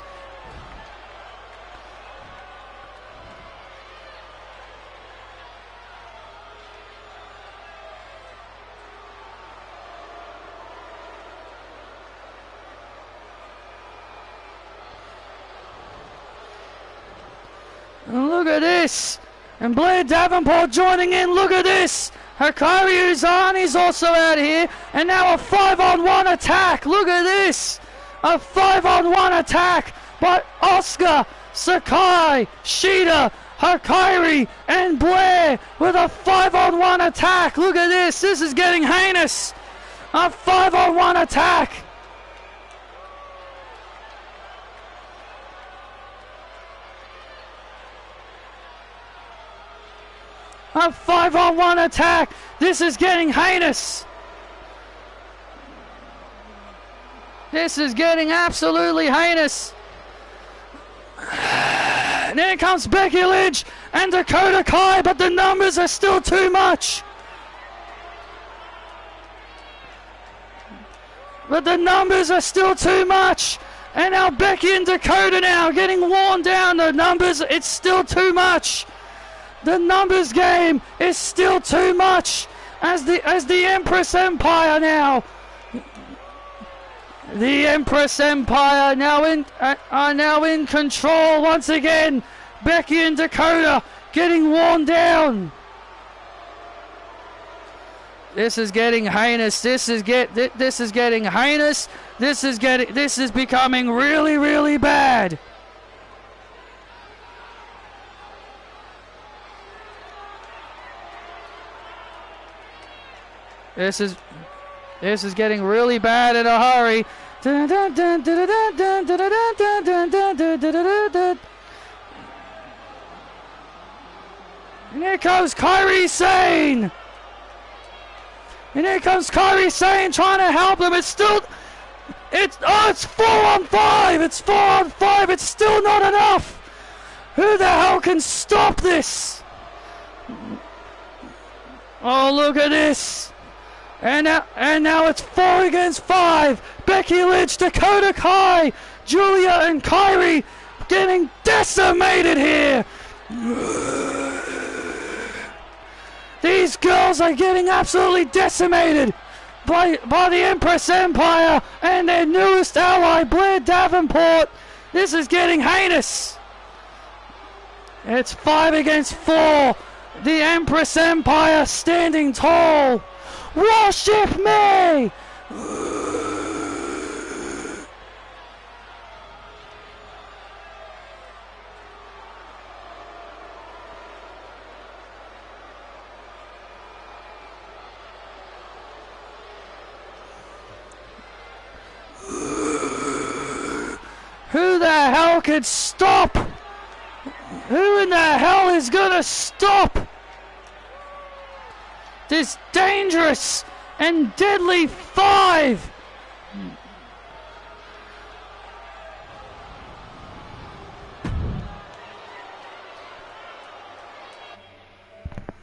And look at this. And Blair Davenport joining in. Look at this. Hikari Uzani's also out here. And now a 5-on-1 attack. Look at this. A 5-on-1 attack by Oscar, Sakai, Shida, Hikari, and Blair with a 5-on-1 attack. Look at this. This is getting heinous. A 5-on-1 attack. A 5-on-1 attack. This is getting heinous. This is getting absolutely heinous. And here comes Becky Lynch and Dakota Kai, but the numbers are still too much. But the numbers are still too much. And now Becky and Dakota now getting worn down. The numbers, it's still too much. The numbers game is still too much as the Empress Empire now. The Empress Empire are now in control once again. Becky and Dakota getting worn down. This is getting heinous. This is getting heinous. This is becoming really, really bad. This is getting really bad in a hurry. And here comes Kairi Sane. And here comes Kairi Sane trying to help them. It's 4-on-5. It's 4-on-5. It's still not enough. Who the hell can stop this? Oh, look at this. And now it's 4 against 5. Becky Lynch, Dakota Kai, Julia and Kairi getting decimated here. These girls are getting absolutely decimated by the Empress Empire and their newest ally, Blair Davenport. This is getting heinous. It's 5 against 4. The Empress Empire standing tall. Worship me! Who the hell could stop? Who in the hell is gonna stop this dangerous and deadly 5?